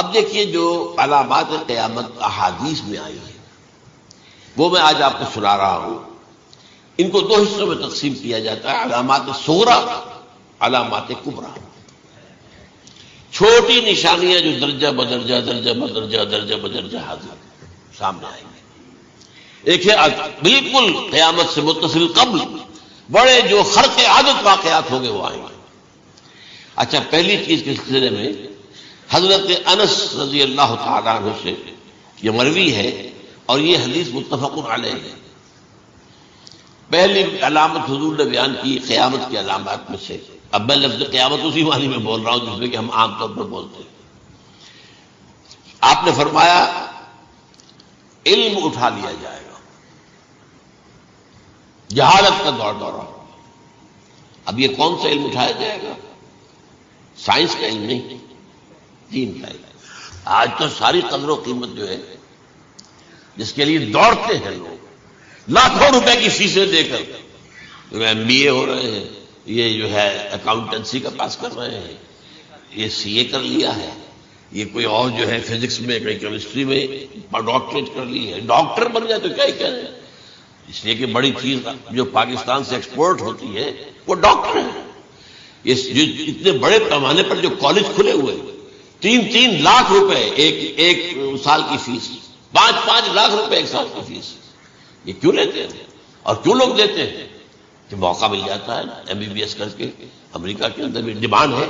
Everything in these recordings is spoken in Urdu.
اب دیکھیے جو علامات قیامت احادیث میں آئی ہیں وہ میں آج آپ کو سنا رہا ہوں. ان کو دو حصوں میں تقسیم کیا جاتا ہے، علامات صغریٰ، علامات کبریٰ. چھوٹی نشانیاں جو درجہ بدرجہ درجہ بدرجہ درجہ بدرجہ حاضر سامنے آئیں گے. ایک ہے بالکل قیامت سے متصل قبل بڑے جو خرق عادت واقعات ہوں گے وہ آئیں گے. اچھا، پہلی چیز کے سلسلے میں حضرت انس رضی اللہ تعالیٰ عنہ سے یہ مروی ہے اور یہ حدیث متفق علیہ ہے. پہلی علامت حضور نے بیان کی قیامت کی علامات میں سے. اب میں لفظ قیامت اسی معنی میں بول رہا ہوں جس میں کہ ہم عام طور پر بولتے ہیں. آپ نے فرمایا علم اٹھا لیا جائے گا، جہالت کا دورہ. اب یہ کون سا علم اٹھایا جائے گا؟ سائنس کا علم نہیں، دین کا علم. آج تو ساری قدر و قیمت جو ہے جس کے لیے دوڑتے ہیں لوگ لاکھوں روپے کی فیسیں دے کر، ایم بی اے ہو رہے ہیں، یہ جو ہے اکاؤنٹنسی کا پاس کر رہے ہیں، یہ سی اے کر لیا ہے، یہ کوئی اور جو ہے فزکس میں کوئی کیمسٹری میں ڈاکٹریٹ کر لی ہے، ڈاکٹر بن جائے تو کیا ہی کہہ رہے ہیں. اس لیے کہ بڑی چیز جو پاکستان سے ایکسپورٹ ہوتی ہے وہ ڈاکٹر ہے. اتنے بڑے پیمانے پر جو کالج کھلے ہوئے 3 لاکھ روپے ایک سال کی فیس، 5 لاکھ روپے ایک سال کی فیس. یہ کیوں لیتے ہیں اور کیوں لوگ دیتے ہیں؟ کہ موقع مل جاتا ہے نا. ایم بی بی ایس کر کے امریکہ کے اندر بھی ڈیمانڈ ہے،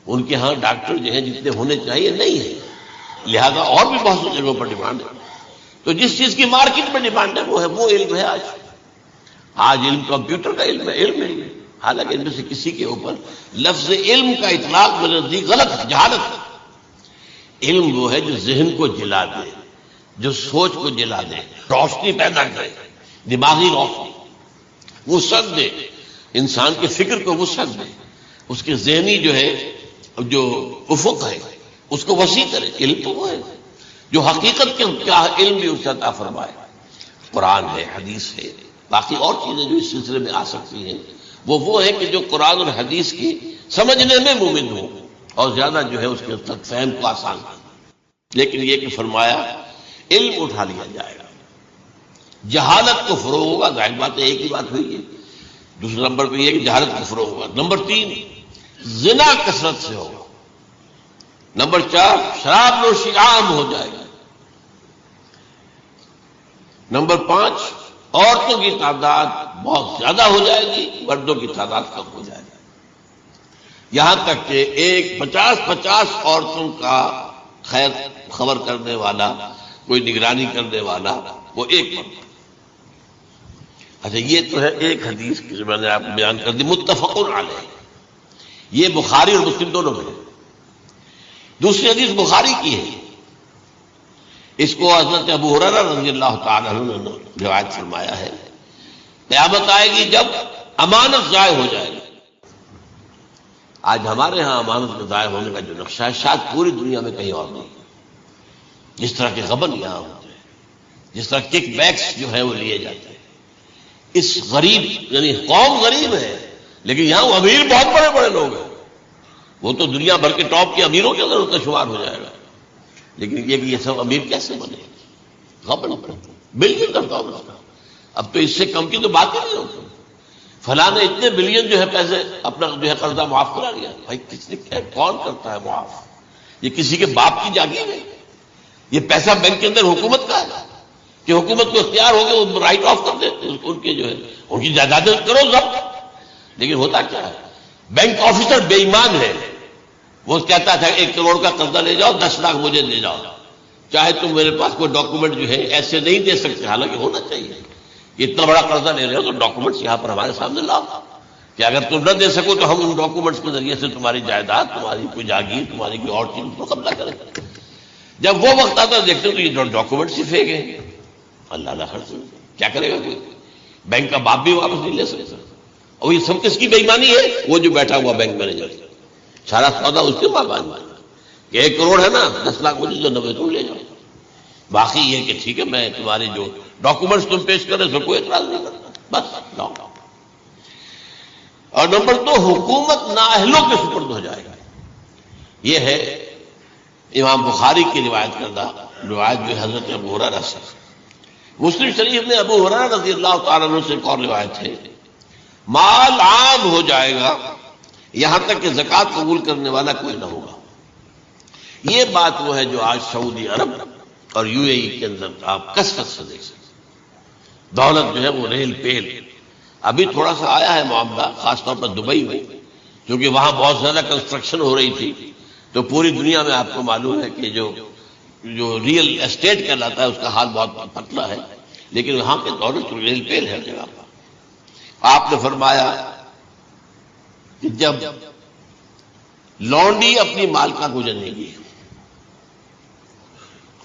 ان کے ہاں ڈاکٹر جو ہیں جتنے ہونے چاہیے نہیں ہے، لہذا اور بھی بہت سی جگہوں پر ڈیمانڈ ہے. تو جس چیز کی مارکیٹ میں ڈیمانڈ ہے وہ علم ہے. آج علم کمپیوٹر کا علم ہے، علم ہے. حالانکہ ان میں سے کسی کے اوپر لفظ علم کا اطلاق میرے نزدیک غلط ہے، جہالت. علم وہ ہے جو ذہن کو جلا دے، جو سوچ کو جلا دے، روشنی پیدا کرے، دماغی روشنی، وسعت دے، انسان کے فکر کو وسعت دے، اس کے ذہنی جو ہے جو افق ہے اس کو وسیع کرے. علم تو وہ ہے جو حقیقت کے کیا علم بھی اس سے عطا فرمائے. قرآن ہے، حدیث ہے، باقی اور چیزیں جو اس سلسلے میں آ سکتی ہیں وہ ہے کہ جو قرآن اور حدیث کی سمجھنے میں مومن ہو اور زیادہ جو ہے اس کے تک فہم کو آسان ہو. لیکن یہ کہ فرمایا علم اٹھا لیا جائے گا، جہالت کو فروغ ہوگا. ظاہر بات ہے ایک ہی بات ہوئی ہے. دوسرے نمبر پہ یہ کہ جہالت کو فروغ ہوگا. نمبر 3 زنا کثرت سے ہوگا. نمبر 4 شراب نوشی عام ہو جائے گا. نمبر 5 عورتوں کی تعداد بہت زیادہ ہو جائے گی، مردوں کی تعداد کم ہو جائے گی. یہاں تک کہ 50 عورتوں کا خیر خبر کرنے والا، کوئی نگرانی کرنے والا، وہ ایک مرد. اچھا، یہ تو ہے ایک حدیث کی میں نے آپ کو بیان کر دی، متفق علیہ. یہ بخاری اور مسلم دونوں میں ہے. دوسری حدیث بخاری کی ہے، اس کو حضرت ابو ہریرہ رضی اللہ تعالی عنہ نے روایت فرمایا ہے. قیامت آئے گی جب امانت ضائع ہو جائے گی. آج ہمارے ہاں امانت کے ضائع ہونے کا جو نقشہ ہے شاید پوری دنیا میں کہیں اور نہیں. جس طرح کے غبن یہاں ہوتے ہیں، جس طرح کک بیکس جو ہے وہ لیے جاتے ہیں. اس غریب یعنی قوم غریب ہے لیکن یہاں وہ امیر بہت بڑے بڑے لوگ ہیں. وہ تو دنیا بھر کے ٹاپ کے امیروں کے اندر ان کا شمار ہو جائے گا. لیکن یہ سب امیر کیسے بنے؟ غبن بلین کرتا ہوں اس کا. اب تو اس سے کم کی تو بات ہی نہیں ہوتی. فلاں نے اتنے بلین جو ہے پیسے اپنا جو ہے قرضہ معاف کرا لیا. بھائی کس نے کیا، کون کرتا ہے معاف؟ یہ کسی کے باپ کی جاگیر ہے. یہ پیسہ بینک کے اندر حکومت کا ہے کہ حکومت کو اختیار ہو گیا وہ رائٹ آف کر دے ان کے جو ہے ان کی جائیدادیں کرو ضبط. لیکن ہوتا کیا ہے، بینک آفیسر بے ایمان ہے. وہ کہتا تھا 1 کروڑ کا قرضہ لے جاؤ، 10 لاکھ مجھے دے جاؤ، چاہے تم میرے پاس کوئی ڈاکومنٹ جو ہے ایسے نہیں دے سکتے. حالانکہ ہونا چاہیے کہ اتنا بڑا قرضہ لے رہے ہو تو ڈاکومنٹس یہاں پر ہمارے سامنے لاؤ کہ اگر تم نہ دے سکو تو ہم ان ڈاکومنٹس کے ذریعے سے تمہاری جائیداد، تمہاری کوئی جاگیر، تمہاری کوئی اور چیز کو قبضہ کریں. جب وہ وقت آتا ہے دیکھتے ہو تو یہ ڈاکومنٹس ہی پھینک ہیں. اللہ خرچ کیا کرے گا کوئی؟ بینک کا باپ بھی واپس نہیں لے سکتا. اور یہ سب کس کی بے ایمانی ہے؟ وہ جو بیٹھا ہوا بینک مینیجر، سارا سودا اس کے ماں باپ کہ 1 کروڑ ہے نا، 10 لاکھ مجھے 90 تم لے جاؤ. باقی یہ کہ ٹھیک ہے میں تمہاری جو ڈاکومنٹس تم پیش کرے اس میں کوئی اعتراض نہیں کرتا، بس لاؤ. اور نمبر 2 حکومت نااہلوں کے سپرد ہو جائے گا. یہ ہے امام بخاری کی روایت کردہ روایت جو حضرت ابو ہریرہ سے، مسلم شریف میں ابو ہریرہ رضی اللہ تعالیٰ عنہ سے ایک اور روایت ہے، مال عام ہو جائے گا یہاں تک کہ زکوٰۃ قبول کرنے والا کوئی نہ ہوگا۔ یہ بات وہ ہے جو آج سعودی عرب اور یو اے ای کے اندر آپ کثرت سے دیکھ سکتے ہیں۔ دولت جو ہے وہ ریل پیل، ابھی تھوڑا سا آیا ہے معاملہ خاص طور پر دبئی میں، کیونکہ وہاں بہت زیادہ کنسٹرکشن ہو رہی تھی، تو پوری دنیا میں آپ کو معلوم ہے کہ جو ریئل اسٹیٹ کہلاتا ہے اس کا حال بہت پتلا ہے، لیکن وہاں کے دولت ریل پیل ہے جگہ پر۔ آپ نے فرمایا کہ جب لونڈی اپنی مالکہ کو جنے گی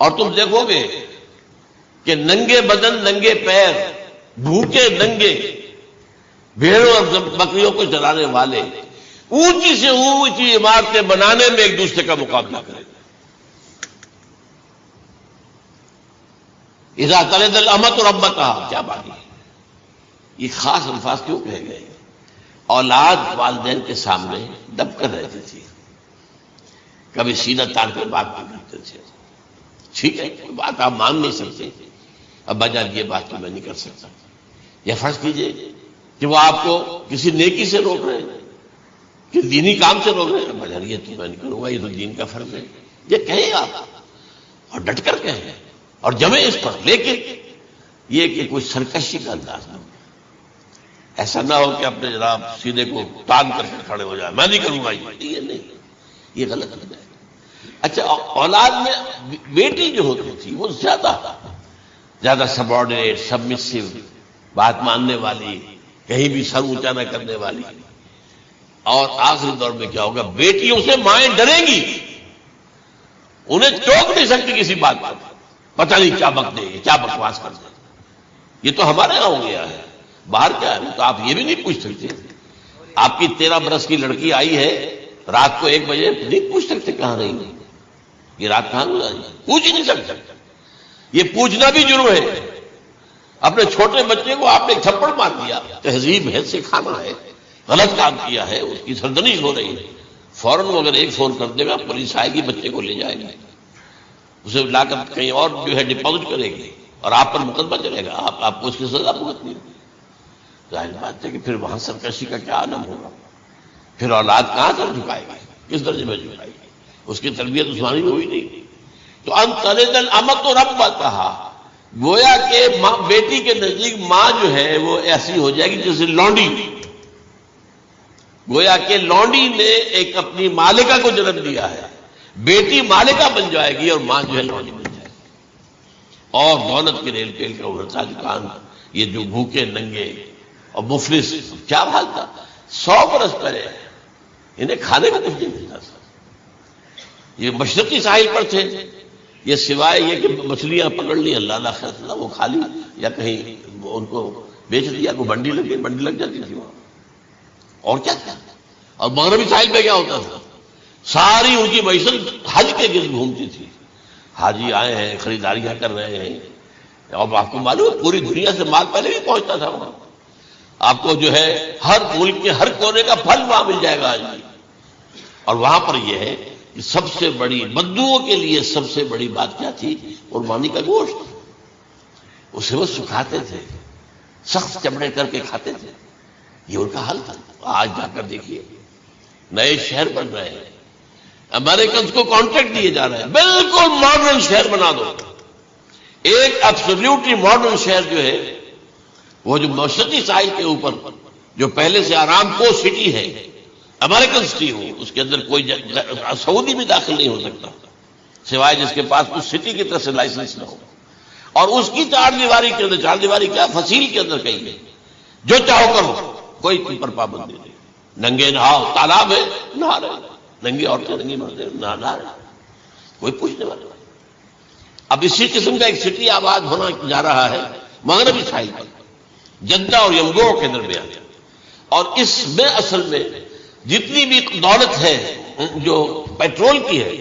اور تم دیکھو گے کہ ننگے بدن ننگے پیر بھوکے ننگے بھیڑوں اور بکریوں کو چلانے والے اونچی سے اونچی عمارتیں بنانے میں ایک دوسرے کا مقابلہ کریں گے۔ اذا تلد الامۃ ربتها، کیا بات ہے، یہ خاص الفاظ کیوں کہے گئے؟ اولاد والدین کے سامنے دب کر رہتی تھی، کبھی سینہ تان کر بات نہیں کرتے تھے۔ ٹھیک ہے، کوئی بات آپ مان نہیں سکتے، ابا جان یہ بات تو میں نہیں کر سکتا، یا فرض کیجئے کہ وہ آپ کو کسی نیکی سے روک رہے ہیں، کہ دینی کام سے روک رہے ہیں، ابا جان یہ تو میں نہیں کروں گا، یہ تو دین کا فرض ہے، یہ کہیں آپ اور ڈٹ کر کہیں اور جمیں اس پر، لیکن یہ کہ کوئی سرکشی کا انداز نہ ہو، ایسا نہ ہو کہ اپنے جناب سیدھے کو تان کر کے کھڑے ہو جائے، میں نہیں کروں گا، یہ نہیں، یہ غلط ہے۔ اچھا، اولاد میں بیٹی جو ہوتی تھی وہ زیادہ سبارڈینیٹ، سبمسو، بات ماننے والی، کہیں بھی سر اونچا نہ کرنے والی، اور آخری دور میں کیا ہوگا، بیٹیوں سے مائیں ڈریں گی، انہیں ٹوک نہیں سکتی کسی بات پر، پتہ نہیں کیا بک دے گی، کیا بکواس کر دے گی۔ یہ تو ہمارے یہاں ہو گیا ہے، باہر کیا ہے تو آپ یہ بھی نہیں پوچھ سکتے۔ آپ کی 13 برس کی لڑکی آئی ہے رات کو 1 بجے، نہیں پوچھ سکتے کہاں رہی ہے، یہ رات کہاں گزاری، پوچھ ہی نہیں سکتے۔ یہ پوچھنا بھی جرم ہے۔ اپنے چھوٹے بچے کو آپ نے تھپڑ مار دیا، تہذیب ہے، سکھانا ہے، غلط کام کیا ہے، اس کی سرزنش ہو رہی ہے، فوراً وہ اگر ایک فون کر دے گا پولیس آئے گی، بچے کو لے جائے گی، اسے لا کر کہیں اور جو ہے ڈپازٹ کرے گی اور آپ پر مقدمہ چلے گا، آپ کو اس کی سزا بھگتنی ہوگی۔ ظاہر بات ہے کہ پھر وہاں سرکشی کا کیا عالم ہوگا، پھر اولاد کہاں سر جھکائے گی، کس درجے میں جھکائے گی، اس کی تربیت عثمانی میں ہوئی نہیں۔ تو ان تلد الامۃ ربتها، گویا کہ بیٹی کے نزدیک ماں جو ہے وہ ایسی ہو جائے گی جیسے لونڈی، گویا کہ لونڈی نے ایک اپنی مالکہ کو جنم دیا ہے، بیٹی مالکہ بن جائے گی اور ماں جو ہے لونڈی بن جائے گی، اور دولت کے ریل پیل کا ابھرتا دکان، یہ جو بھوکے ننگے اور مفلس، کیا حال تھا 100 برس پہلے، انہیں کھانے کا کچھ نہیں ملتا تھا۔ یہ مشرقی ساحل پر تھے، یہ سوائے یہ کہ مچھلیاں پکڑ لی، اللہ اللہ خیر اللہ وہ کھا لی، یا کہیں ان کو بیچ دیا، کو بنڈی لگ جاتی تھی وہاں، اور کیا تھا۔ اور مغربی ساحل پہ کیا ہوتا تھا، ساری ان کی معیشت حج کے گرد گھومتی تھی، حاجی آئے ہیں، خریداریاں کر رہے ہیں، اور آپ کو معلوم ہے پوری دنیا سے مال پہلے بھی پہنچتا تھا وہاں، آپ کو جو ہے ہر ملک کے ہر کونے کا پھل وہاں مل جائے گا آج بھی۔ اور وہاں پر یہ ہے کہ سب سے بڑی بدبوؤں کے لیے سب سے بڑی بات کیا تھی، قربانی کا گوشت، اسے وہ سکھاتے تھے، سخت چمڑے کر کے کھاتے تھے، یہ ان کا حل تھا۔ آج جا کر دیکھیے نئے شہر بن رہے ہیں، امریکنز کو کانٹریکٹ دیے جا رہے ہیں، بالکل ماڈرن شہر بنا دو، ایک ایبسولوٹلی ماڈرن شہر جو ہے، وہ جو مشرقی ساحل کے اوپر جو پہلے سے آرام کو سٹی ہے، امریکن سٹی ہو، اس کے اندر کوئی سعودی بھی داخل نہیں ہو سکتا سوائے جس کے پاس اس سٹی کی طرف سے لائسنس نہ ہو، اور اس کی 4 دیواری کے اندر، 4 دیواری کیا فصیل کے اندر کہیں گے، جو چاہو کرو، کوئی تم پر پابندی نہیں، ننگے نہاؤ، تالاب ہے نہا رہے، ننگی عورتیں ننگی مرد نہا رہے، کوئی پوچھنے والا نہیں۔ اب اسی قسم کا ایک سٹی آباد ہونا جا رہا ہے مغربی ساحل پر، جدہ اور یمگو کے درمیان، اور اس میں اصل میں جتنی بھی دولت ہے جو پیٹرول کی ہے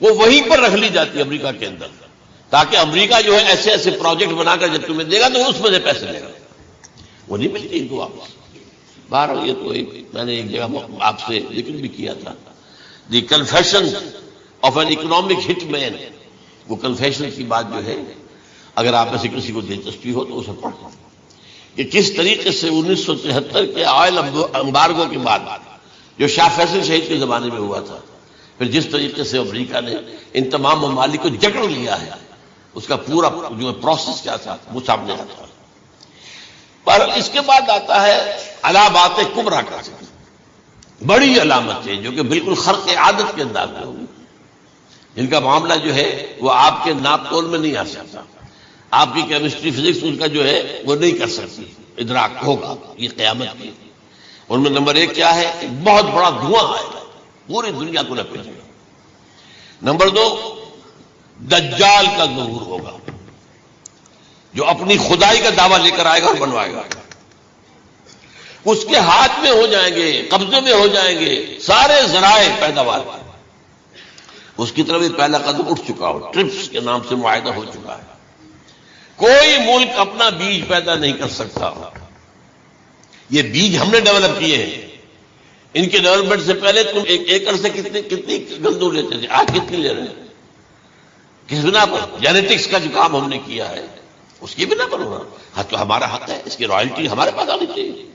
وہ وہیں پر رکھ لی جاتی ہے امریکہ کے اندر، تاکہ امریکہ جو ہے ایسے ایسے پروجیکٹ بنا کر جب تمہیں دے گا تو اس میں سے پیسے لے گا، وہ نہیں ملتی ان کو واپس۔ باہر یہ تو میں نے ایک جگہ آپ سے ذکر بھی کیا تھا، دی کنفیشن آف این اکنامک ہٹ مین. وہ کنفیشن کی بات جو ہے اگر آپ میں سے کسی کو دلچسپی ہو تو اسے پڑھیں کہ کس طریقے سے 1973 کے آئل امبارگو کے بعد جو شاہ فیصل شہید کے زمانے میں ہوا تھا، پھر جس طریقے سے امریکہ نے ان تمام ممالک کو جکڑ لیا ہے، اس کا پورا جو پروسیس کیا تھا وہ سامنے آتا ہے. پر اس کے بعد آتا ہے علامات کبریٰ کا، بڑی علامتیں جو کہ بالکل خرق عادت کے انداز میں ہوگی، جن کا معاملہ جو ہے وہ آپ کے ناپ تول میں نہیں آ سکتا، آپ کی کیمسٹری فزکس ان کا جو ہے وہ نہیں کر سکتی، ادراک ہوگا یہ قیامت کی. ان میں نمبر 1 کیا ہے؟ ایک بہت بڑا دھواں آئے گا، پوری دنیا کو لپیٹے گا. نمبر 2 دجال کا ظہور ہوگا، جو اپنی خدائی کا دعویٰ لے کر آئے گا اور بنوائے گا. اس کے ہاتھ میں ہو جائیں گے، قبضے میں ہو جائیں گے سارے ذرائع پیداوار. اس کی طرف پہلا قدم اٹھ چکا ہو، ٹرپس کے نام سے معاہدہ ہو چکا ہے. کوئی ملک اپنا بیج پیدا نہیں کر سکتا. یہ بیج ہم نے ڈیولپ کیے ہیں. ان کے ڈیولپمنٹ سے پہلے تم ایک ایکڑ سے کتنی گندم لیتے تھے، آج کتنی لے رہے ہیں؟ کس بنا پر؟ جینیٹکس کا جو کام ہم نے کیا ہے اس کی بنا پر ہونا. ہاں تو ہمارا حق ہے، اس کی رائلٹی ہمارے پاس آنی چاہیے.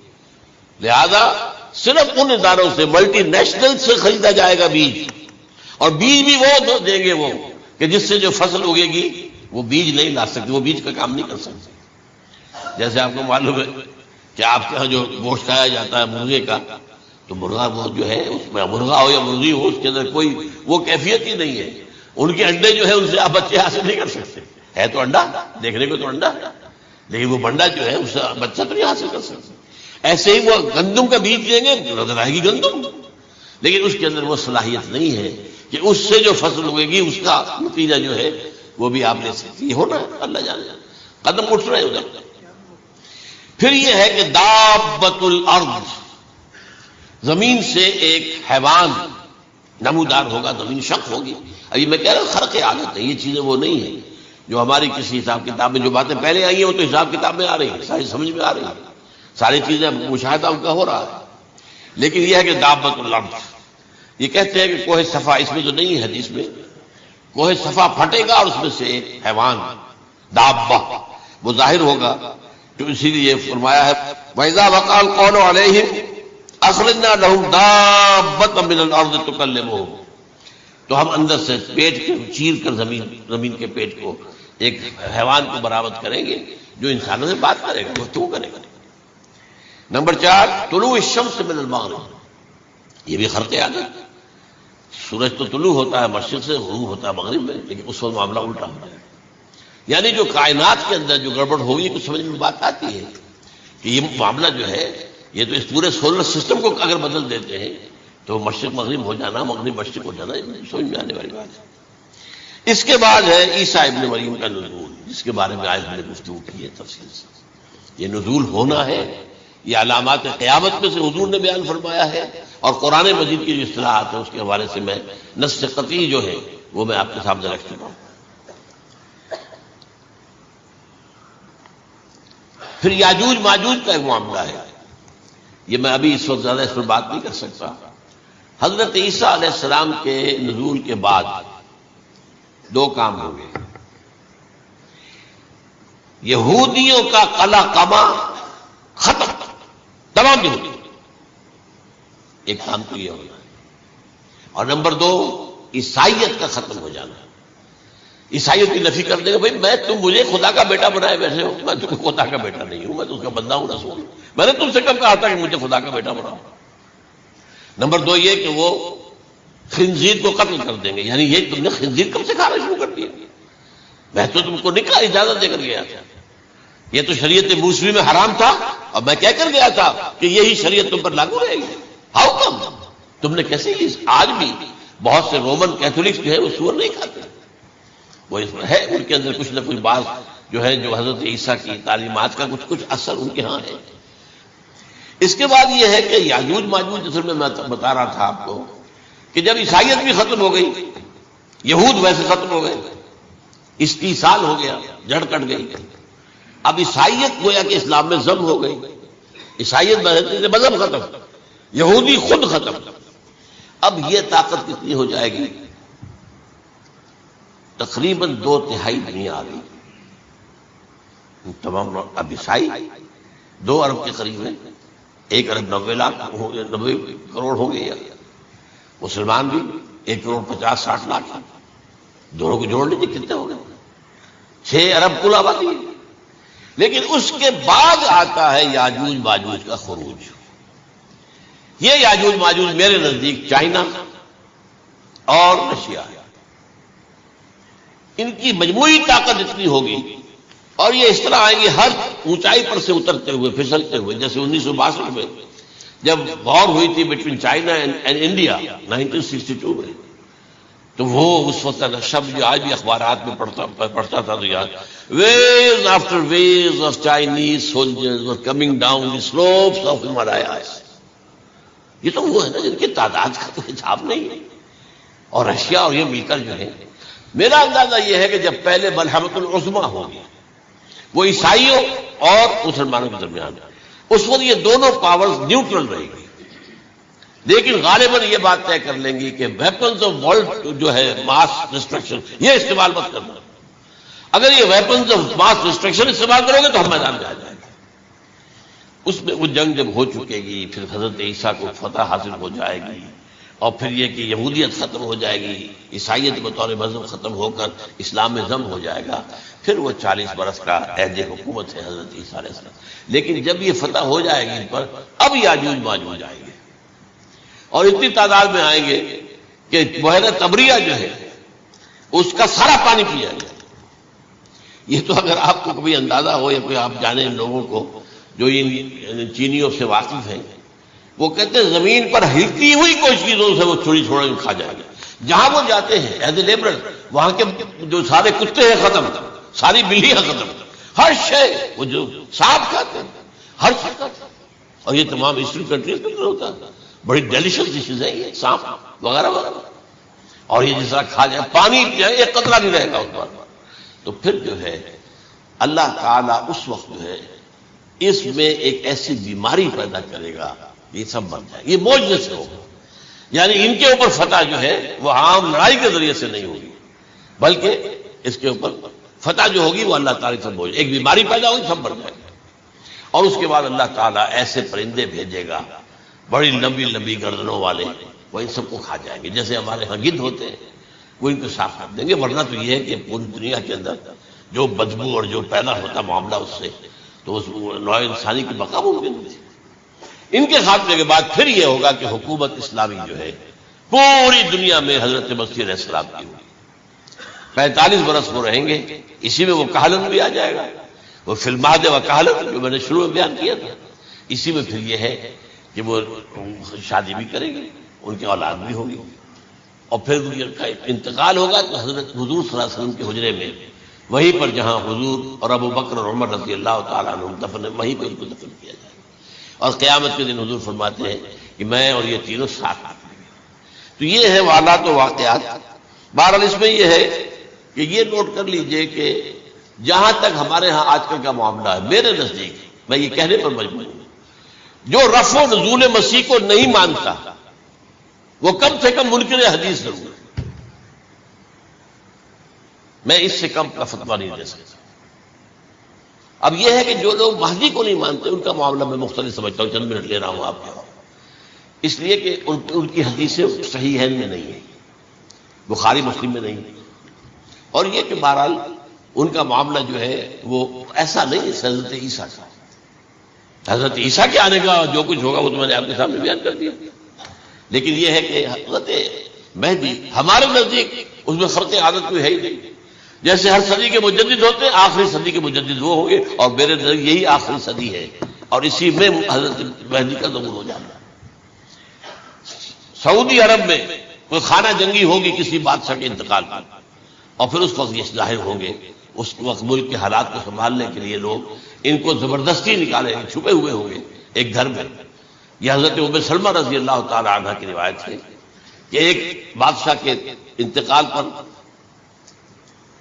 لہذا صرف ان اداروں سے، ملٹی نیشنل سے خریدا جائے گا بیج، اور بیج بھی وہ دیں گے وہ کہ جس سے جو فصل اگے گی وہ بیج نہیں لا سکتے، وہ بیج کا کام نہیں کر سکتے. جیسے آپ کو معلوم ہے کہ آپ کے یہاں جو گوشت کھایا جاتا ہے مرغے کا، تو مرغا وہ جو ہے اس میں مرغا ہو یا مرغی ہو، اس کے اندر کوئی وہ کیفیت ہی نہیں ہے. ان کے انڈے جو ہے ان سے آپ بچے حاصل نہیں کر سکتے. ہے تو انڈا، دیکھنے کو تو انڈا ہے، لیکن وہ بنڈا جو ہے اس سے بچہ تو نہیں حاصل کر سکتے. ایسے ہی وہ گندم کا بیج دیں گے، نظر آئے گی گندم، لیکن اس کے اندر وہ صلاحیت نہیں ہے کہ اس سے جو فصل ہوئے گی اس کا نتیجہ جو ہے وہ بھی آپ لے سکتی. یہ ہونا ہے، اللہ جانے قدم اٹھ رہے ادھر. پھر یہ ہے کہ دابۃ الارض، زمین سے ایک حیوان نمودار ہوگا، زمین شق ہوگی. ابھی میں کہہ رہا ہوں خرق عادت ہے، یہ چیزیں وہ نہیں ہیں جو ہماری کسی حساب کتاب میں جو باتیں پہلے آئی ہیں وہ تو حساب کتاب میں آ رہی ہیں، ساری سمجھ میں آ رہی ہیں، ساری چیزیں مشاہدہ ان کا ہو رہا ہے. لیکن یہ ہے کہ دابۃ الارض، یہ کہتے ہیں کہ کوہ صفا، اس میں تو نہیں ہے حدیث میں، کوہ صفا پھٹے گا اور اس میں سے ایک حیوان دابہ وہ ظاہر ہوگا. تو اسی لیے فرمایا ہے وَإِذَا وَقَعَ الْقَوْلُ عَلَيْهِمْ أَخْرَجْنَا لَهُمْ دَابَّةً مِّنَ الْأَرْضِ تُكَلِّمُهُمْ. تو ہم اندر سے پیٹ کے چیر کر زمین کے پیٹ کو ایک حیوان کو برآمد کریں گے جو انسانوں سے بات کرے گا، گفتگو کرے گا. نمبر 4 طلوع الشمس من المغرب، یہ بھی خرق عادت. سورج تو طلوع ہوتا ہے مشرق سے، غروب ہوتا ہے مغرب میں، لیکن اس وقت معاملہ الٹا ہو جائے. یعنی جو کائنات کے اندر جو گڑبڑ ہوگی کچھ سمجھ میں بات آتی ہے کہ یہ معاملہ جو ہے یہ تو اس پورے سولر سسٹم کو اگر بدل دیتے ہیں تو مشرق مغرب ہو جانا، مغرب مشرق ہو جانا، یہ سمجھ میں آنے والی بات ہے. اس کے بعد ہے عیسیٰ ابن مریم کا نزول، جس کے بارے میں آج ہم نے گفتگو کی ہے تفصیل سے. یہ نزول ہونا ہے، یہ علامات قیامت میں سے حضور نے بیان فرمایا ہے، اور قرآن مجید کی جو اصطلاحات ہیں اس کے حوالے سے میں نص قطعی جو ہے وہ میں آپ کے سامنے رکھ چکا ہوں. پھر یاجوج ماجوج کا ایک معاملہ ہے، یہ میں ابھی اس وقت زیادہ اس پر بات نہیں کر سکتا. حضرت عیسیٰ علیہ السلام کے نزول کے بعد 2 کام ہوں گے. یہودیوں کا قلع قمع ختم، تمام یہودی، ایک کام تو یہ ہونا ہے. اور نمبر 2 عیسائیت کا ختم ہو جانا. عیسائیت کی نفی کر دے گا، بھائی میں تم مجھے خدا کا بیٹا بنائے بیٹھے ہو، میں تم خدا کا بیٹا نہیں ہوں، میں تو اس کا بندہ ہوں، رسول ہوں. میں نے تم سے کب کہا تھا کہ مجھے خدا کا بیٹا بناؤ. نمبر 2 یہ کہ وہ خنزیر کو قتل کر دیں گے. یعنی یہ تم نے خنزیر کب سے کھانا شروع کر دیا؟ میں تو تم کو نکاح اجازت دے کر گیا تھا، یہ تو شریعت موسوی میں حرام تھا، اور میں کہہ کر گیا تھا کہ یہی شریعت تم پر لاگو رہے گی. ہاؤ کم تم نے کیسے کی؟ آج بھی بہت سے رومن کیتھولکس جو ہے وہ سور نہیں کھاتے، وہ ہے ان کے اندر کچھ نہ کچھ بات جو ہے جو حضرت عیسیٰ کی تعلیمات کا کچھ اثر ان کے ہاں ہے. اس کے بعد یہ ہے کہ یاجوج ماجوج، جیسے میں بتا رہا تھا آپ کو کہ جب عیسائیت بھی ختم ہو گئی، یہود ویسے ختم ہو گئے، استیصال ہو گیا، جڑ کٹ گئی. اب عیسائیت گویا کہ اسلام میں ضم ہو گئی. عیسائیت مذہب ختم، یہودی خود ختم. اب یہ طاقت کتنی ہو جائے گی تقریباً 2/3 دنیا آ گئی. تمام اب عیسائی 2 ارب کے قریب ہیں، 1 ارب 90 کروڑ ہوں گے، یا مسلمان بھی 1 کروڑ 50-60 لاکھ. دونوں کو جوڑ لیجیے کتنے ہو گئے؟ 6 ارب کل آبادی ہے. لیکن اس کے بعد آتا ہے یاجوج ماجوج کا خروج. یہ یاجوج ماجوج میرے نزدیک چائنا اور رشیا، ان کی مجموعی طاقت اتنی ہوگی اور یہ اس طرح آئیں گے ہر اونچائی پر سے اترتے ہوئے پھسلتے ہوئے. جیسے 1962 میں جب وار ہوئی تھی بٹوین چائنا اینڈ انڈیا 1962 میں، تو وہ اس وقت کا شبد جو آج بھی اخبارات میں پڑھتا تھا تو یاد، waves after waves of Chinese soldiers were coming down the slopes of Himalayas. یہ تو وہ ہے نا جن کی تعداد کا تو حساب نہیں ہے. اور رشیا اور یہ مل کر جو ہے، میرا اندازہ یہ ہے کہ جب پہلے ملحمۃ العظمیٰ ہوگی وہ عیسائیوں اور مسلمانوں کے درمیان، اس وقت یہ دونوں پاورز نیوٹرل رہے گی. لیکن غالباً یہ بات طے کر لیں گی کہ ویپنز آف ورلڈ جو ہے ماس ڈسٹرکشن، یہ استعمال مت کرنا. اگر یہ ویپنز آف ماس ڈسٹرکشن استعمال کرو گے تو ہم میدان میں آ جائیں گے. اس میں وہ جنگ جب ہو چکے گی، پھر حضرت عیسیٰ کو فتح حاصل ہو جائے گی، اور پھر یہ کہ یہودیت ختم ہو جائے گی، عیسائیت بطور مذہب ختم ہو کر اسلام میں ضم ہو جائے گا. پھر وہ 40 برس کا عہد حکومت ہے حضرت عیسیٰ علیہ السلام. لیکن جب یہ فتح ہو جائے گی ان پر، اب یاجوج ماجوج آئیں گے اور اتنی تعداد میں آئیں گے کہ بحیرہ طبریہ جو ہے اس کا سارا پانی پیا جائے. یہ تو اگر آپ کو کبھی اندازہ ہو یا کوئی آپ جانے ان لوگوں کو جو ان چینیوں سے واقف ہیں، وہ کہتے ہیں زمین پر ہلتی ہوئی کوئی چیزوں سے وہ چھوڑی چھوڑی کھا جائے گا. جہاں وہ جاتے ہیں ایز اے لیبرر، وہاں کے جو سارے کتے ہیں ختم، ساری بلیاں ختم، ہر شے وہ جو سانپ کھاتے ہیں ہر شے کھاتے ہیں. اور یہ تمام ایسٹرن کنٹریز کے اندر ہوتا ہے. بڑی ڈیلیشس ڈشز ہیں یہ سانپ وغیرہ وغیرہ. اور یہ جس طرح کھا جائے، پانی ایک قطرہ نہیں رہے گا اس پر. تو پھر جو ہے اللہ تعالیٰ اس وقت جو ہے اس میں ایک ایسی بیماری پیدا کرے گا، یہ سب بن جائے. یہ معجزے سے ہوگا. یعنی ان کے اوپر فتح جو ہے وہ عام لڑائی کے ذریعے سے نہیں ہوگی، بلکہ اس کے اوپر فتح جو ہوگی وہ اللہ تعالیٰ سے بوجھ، ایک بیماری پیدا ہوگی، سب بڑھ جائے گا. اور اس کے بعد اللہ تعالیٰ ایسے پرندے بھیجے گا بڑی لمبی لمبی گردنوں والے، وہ ان سب کو کھا جائیں گے. جیسے ہمارے ہاں گدھ ہوتے ہیں وہ ان کو صاف کر دیں گے. ورنہ تو یہ ہے کہ پوری دنیا کے اندر جو بدبو اور جو پیدا ہوتا معاملہ اس سے، تو اس نوع انسانی کی بقا ممکن نہیں. ان کے خاتمے کے بعد پھر یہ ہوگا کہ حکومت اسلامی جو ہے پوری دنیا میں حضرت مسیح علیہ السلام کی ہوگی. 45 برس وہ رہیں گے. اسی میں وہ کہلت بھی آ جائے گا، وہ فی المہد و کہلت جو میں نے شروع میں بیان کیا تھا. اسی میں پھر یہ ہے کہ وہ شادی بھی کریں گے، ان کی اولاد بھی ہوگی. اور پھر ان کا انتقال ہوگا تو حضرت حضور صلی اللہ علیہ وسلم کے حجرے میں، وہیں پر جہاں حضور اور ابو بکر اور عمر رضی اللہ تعالیٰ عنہ دفن، وہیں پہ ان کو دفن کیا جائے. اور قیامت کے دن حضور فرماتے ہیں کہ میں اور یہ تینوں ساتھ آتے ہیں. تو یہ ہے حالات و واقعات. بہرحال اس میں یہ ہے کہ یہ نوٹ کر لیجئے کہ جہاں تک ہمارے ہاں آج کل کا معاملہ ہے، میرے نزدیک میں یہ کہنے پر مجبور ہوں، جو رفع و نزول مسیح کو نہیں مانتا وہ کم سے کم منکر حدیث ضرور ہے. میں اس سے کم کا فتویٰ نہیں دے سکتا. اب یہ ہے کہ جو لوگ مہدی کو نہیں مانتے ان کا معاملہ میں مختلف سمجھتا ہوں. چند منٹ لے رہا ہوں آپ کے، اس لیے کہ ان کی حدیثیں صحیح ہیں میں نہیں ہیں، بخاری مسلم میں نہیں. اور یہ کہ بہرحال ان کا معاملہ جو ہے وہ ایسا نہیں ہے حضرت عیسیٰ کا. حضرت عیسیٰ کے آنے کا جو کچھ ہوگا وہ تو میں نے آپ کے سامنے بیان کر دیا. لیکن یہ ہے کہ حضرت مہدی ہمارے نزدیک اس میں خرق عادت کوئی ہے ہی نہیں. جیسے ہر صدی کے مجدد ہوتے ہیں، آخری صدی کے مجدد وہ ہوں گے، اور میرے نزدیک یہی آخری صدی ہے اور اسی میں حضرت مہدی کا ظہور ہو جانا. سعودی عرب میں کوئی خانہ جنگی ہوگی کسی بادشاہ کے انتقال پر، اور پھر اس وقت یہ ظاہر ہوں گے. اس وقت ملک کے حالات کو سنبھالنے کے لیے لوگ ان کو زبردستی نکالیں گے، چھپے ہوئے ہوں گے ایک گھر میں. یہ حضرت ام سلمہ رضی اللہ تعالی عنہ کی روایت ہے کہ ایک بادشاہ کے انتقال پر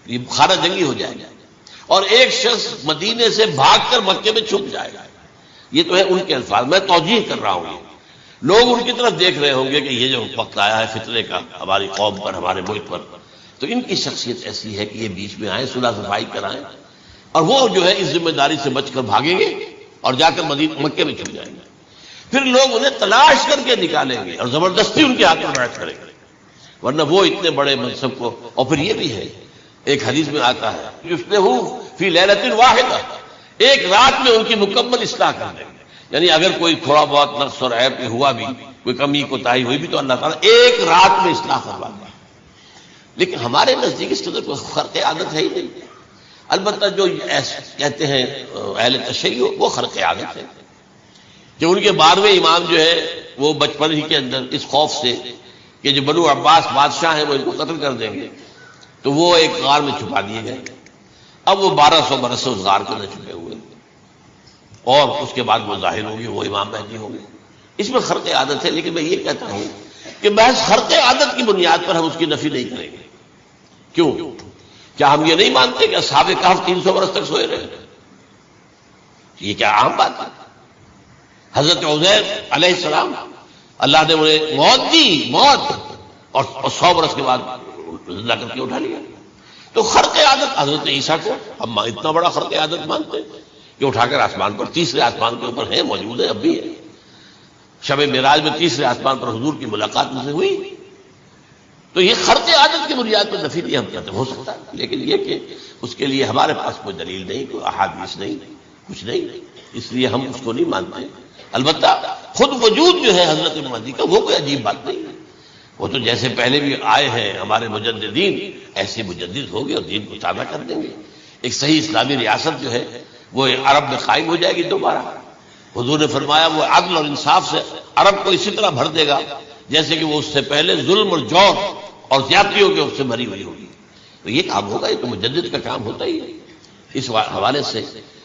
یہ خانہ جنگی ہو جائے گا اور ایک شخص مدینے سے بھاگ کر مکے میں چھپ جائے گا. یہ تو ہے ان کے الفاظ، میں توجیہ کر رہا ہوں. لوگ ان کی طرف دیکھ رہے ہوں گے کہ یہ جو وقت آیا ہے فتنے کا ہماری قوم پر، ہمارے ملک پر، تو ان کی شخصیت ایسی ہے کہ یہ بیچ میں آئیں، صلح صفائی کرائیں، اور وہ جو ہے اس ذمہ داری سے بچ کر بھاگیں گے اور جا کر مکے میں چھپ جائیں گے. پھر لوگ انہیں تلاش کر کے نکالیں گے اور زبردستی ان کے ہاتھ میں بیٹھ کریں گے، ورنہ وہ اتنے بڑے منصب کو. اور پھر یہ بھی ہے، ایک حدیث میں آتا ہے یصلحوا فی لیلۃ واحدہ، ایک رات میں ان کی مکمل اصلاح کر دیں گے. یعنی اگر کوئی تھوڑا بہت نقص اور عیب ہوا بھی، کوئی کمی کوتاہی ہوئی بھی، تو اللہ تعالیٰ ایک رات میں اصلاح کروا دیں. لیکن ہمارے نزدیک اس قدر کوئی خرق عادت ہے ہی نہیں. البتہ جو کہتے ہیں اہل تشیع، وہ خرق عادت ہے کہ ان کے 12ویں امام جو ہے وہ بچپن ہی کے اندر اس خوف سے کہ جو بنو عباس بادشاہ ہیں وہ ان کو قتل کر دیں گے، تو وہ ایک غار میں چھپا دیے گئے. اب وہ 1200 برس سے اس غار کے اندر چھپے ہوئے، اور اس کے بعد وہ ظاہر ہوگی، وہ امام مہدی ہوں گے. اس میں خرق عادت ہے. لیکن میں یہ کہتا ہوں کہ محض خرق عادت کی بنیاد پر ہم اس کی نفی نہیں کریں گے. کیوں؟ کیا ہم یہ نہیں مانتے کہ اصحاب کہف 300 برس تک سوئے رہے؟ یہ کیا عام بات ہے؟ حضرت عزیر علیہ السلام، اللہ نے انہیں موت دی، موت، اور 100 برس کے بعد زندہ کر کے اٹھا لیا. تو خرق عادت حضرت عیسیٰ کو ہم اتنا بڑا خرق عادت مانتے ہیں کہ اٹھا کر آسمان پر، تیسرے آسمان کے اوپر ہیں، موجود ہے، اب بھی ہے. شب معراج میں تیسرے آسمان پر حضور کی ملاقات ان سے ہوئی. تو یہ خرق عادت کی بنیاد پر نفی نہیں ہم کہتے ہو سکتا ہے، لیکن یہ کہ اس کے لیے ہمارے پاس کوئی دلیل نہیں، کوئی احادیث نہیں، کچھ نہیں، اس لیے ہم اس کو نہیں مانتے. البتہ خود وجود جو ہے حضرت مہدی کا، وہ کوئی عجیب بات نہیں ہے. وہ تو جیسے پہلے بھی آئے ہیں ہمارے مجددین، ایسے مجدد ہو گے اور دین کو تازہ کر دیں گے. ایک صحیح اسلامی ریاست جو ہے وہ عرب میں قائم ہو جائے گی دوبارہ. حضور نے فرمایا وہ عدل اور انصاف سے عرب کو اسی طرح بھر دے گا جیسے کہ وہ اس سے پہلے ظلم اور جور اور زیادتیوں کے اس سے بھری ہوئی ہوگی. تو یہ کام ہوگا، یہ تو مجدد کا کام ہوتا ہی ہے اس حوالے سے.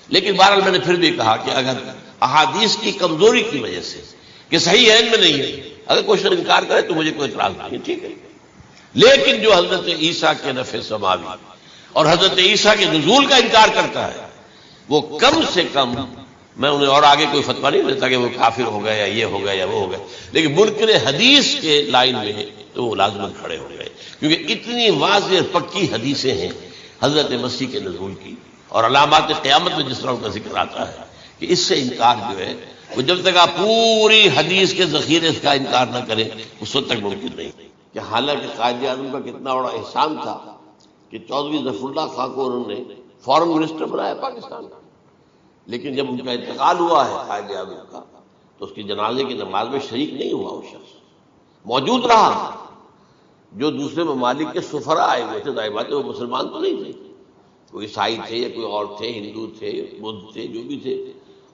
لیکن بہرحال میں نے پھر بھی کہا کہ اگر احادیث کی کمزوری کی وجہ سے کہ صحیح عین میں نہیں ہے، اگر کوئی شخص انکار کرے تو مجھے کوئی اعتراض نہیں ہے، ٹھیک ہے. لیکن جو حضرت عیسیٰ کے نفع سماوی اور حضرت عیسیٰ کے نزول کا انکار کرتا ہے، وہ کم سے کم، میں انہیں اور آگے کوئی فتویٰ نہیں دیتا کہ وہ کافر ہو گئے یا یہ ہو گئے یا وہ ہو گئے، لیکن منکر حدیث کے لائن میں تو وہ لازماً کھڑے ہو گئے، کیونکہ اتنی واضح پکی حدیثیں ہیں حضرت مسیح کے نزول کی اور علامات قیامت میں جس طرح ان کا ذکر آتا ہے کہ اس سے انکار جو ہے وہ جب تک آپ پوری حدیث کے ذخیرے کا انکار نہ کریں اس وقت تک ممکن نہیں. کہ حالانکہ قائد اعظم کا کتنا بڑا احسان تھا کہ چودھری ظفر اللہ خان کو انہوں نے فارن منسٹر بنایا پاکستان کا، لیکن جب ان کا انتقال ہوا ہے قائد اعظم کا تو اس کی جنازے کی نماز میں شریک نہیں ہوا. وہ شخص موجود رہا. جو دوسرے ممالک کے سفراء آئے ہوئے تھے، ظاہر بات ہے وہ مسلمان تو نہیں تھے، کوئی عیسائی تھے یا کوئی اور تھے، ہندو تھے، بدھ تھے، جو بھی تھے.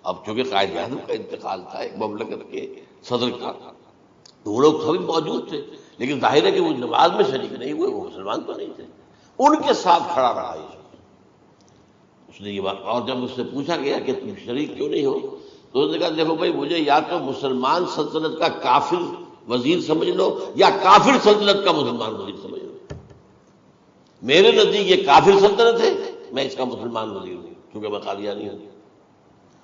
اب چونکہ قائد اعظم کا انتقال تھا ایک مملکت کے صدر کا، تو وہ لوگ سبھی موجود تھے، لیکن ظاہر ہے کہ وہ نماز میں شریک نہیں ہوئے، وہ مسلمان تو نہیں تھے. ان کے ساتھ کھڑا رہا یہ شخص. اس نے یہ بات، اور جب اس سے پوچھا گیا کہ تم شریک کیوں نہیں ہو تو اس نے کہا دیکھو بھائی، مجھے یا تو مسلمان سلطنت کا کافر وزیر سمجھ لو یا کافر سلطنت کا مسلمان وزیر سمجھ لو. میرے نزدیک یہ کافر سلطنت ہے، میں اس کا مسلمان وزیر ہوں کیونکہ میں قادیانی ہوں.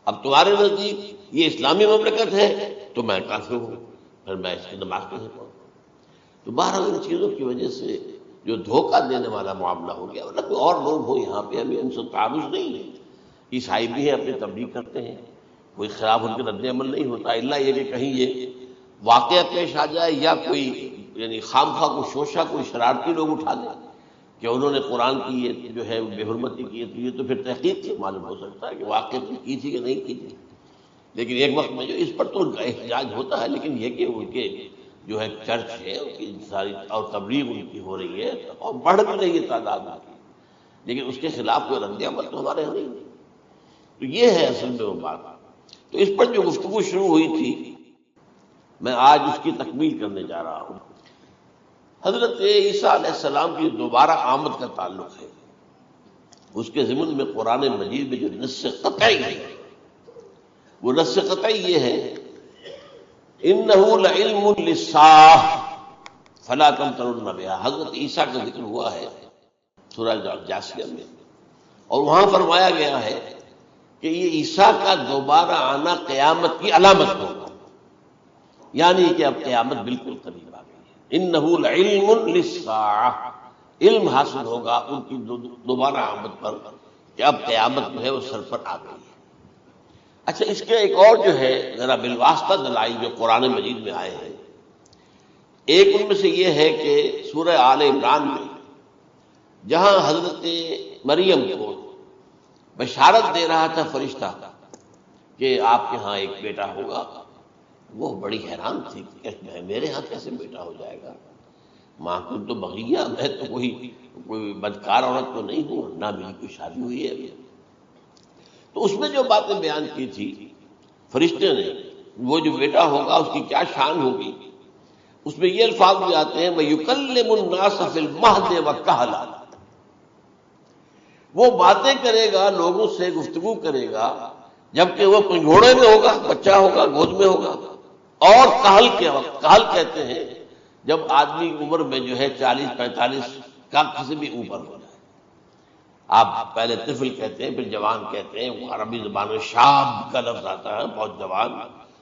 اب تمہارے نزدیک یہ اسلامی مملکت ہے تو میں کافر ہوں، پھر میں اس کی نماز کیسے پڑھوں؟ تو بہرحال ان چیزوں کی وجہ سے جو دھوکہ دینے والا معاملہ ہو گیا، ورنہ کوئی اور لوگ ہو یہاں پہ، ہمیں ان سے تعارض نہیں ہے. عیسائی بھی ہیں، اپنی تبلیغ کرتے ہیں، کوئی خلاف ان کے رد عمل نہیں ہوتا، الا یہ کہ کہیں یہ واقعہ پیش آ جائے یا کوئی یعنی خام خواہ کو شوشہ کوئی شرارتی لوگ اٹھا دیں کہ انہوں نے قرآن کی یہ جو ہے بے حرمتی کی ہے، تو پھر تحقیق سے معلوم ہو سکتا ہے کہ واقعہ کی تھی کہ نہیں کی تھی. لیکن ایک وقت میں جو اس پر تو ان کا احتجاج ہوتا ہے، لیکن یہ کہ ان کے جو ہے چرچ ہے ان کی ساری اور تبلیغ ان کی ہو رہی ہے اور بڑھ بھی رہی ہے تعداد میں، لیکن اس کے خلاف کوئی رد عمل تو ہمارے یہاں نہیں. تو یہ ہے اصل میں وہ بات. تو اس پر جو گفتگو شروع ہوئی تھی میں آج اس کی تکمیل کرنے جا رہا ہوں. حضرت عیسیٰ علیہ السلام کی دوبارہ آمد کا تعلق ہے. اس کے ضمن میں قرآن مجید میں جو نص قطعی ہے وہ نص قطعی یہ ہے اِنَّهُ لَعِلْمٌ لِلسَّاعَةِ فَلَا تَمْتَرُنَّ بِهَا. حضرت عیسیٰ کا ذکر ہوا ہے سورہ جاسیہ میں، اور وہاں فرمایا گیا ہے کہ یہ عیسیٰ کا دوبارہ آنا قیامت کی علامت ہوگا، یعنی کہ اب قیامت بالکل قریب آ گئی ہے. اِنَّهُ لَعِلْمٌ لِلسَّاعَةِ. علم حاصل ہوگا ان کی دوبارہ آمد پر کہ اب قیامت جو ہے وہ سر پر آ گئی ہے۔ اچھا، اس کے ایک اور جو ہے ذرا بالواسطہ دلائل جو قرآن مجید میں آئے ہیں، ایک ان میں سے یہ ہے کہ سورہ آل عمران میں جہاں حضرت مریم کو بشارت دے رہا تھا فرشتہ کہ آپ کے ہاں ایک بیٹا ہوگا، وہ بڑی حیران تھی کہ میرے ہاں کیسے بیٹا ہو جائے گا، ماں کو تو بغیہ، میں تو کوئی بدکار عورت تو نہیں ہوں، نہ میری کوئی شادی ہوئی ہے ابھی۔ تو اس میں جو باتیں بیان کی تھی فرشتے نے، وہ جو بیٹا ہوگا اس کی کیا شان ہوگی، اس میں یہ الفاظ بھی آتے ہیں وَيُكَلِّمُ النَّاسَ فِي الْمَهْدِ وَكَهْلًا، وہ باتیں کرے گا، لوگوں سے گفتگو کرے گا جبکہ وہ پنگھوڑے میں ہوگا، بچہ ہوگا، گود میں ہوگا، اور کہل کے وقت، کہل کہتے ہیں جب آدمی عمر میں جو ہے 40-45 کا سے بھی اوپر ہو جائے، آپ پہلے طفل کہتے ہیں پھر جوان کہتے ہیں، عربی زبان میں شاب کا لفظ آتا ہے، بہت جوان،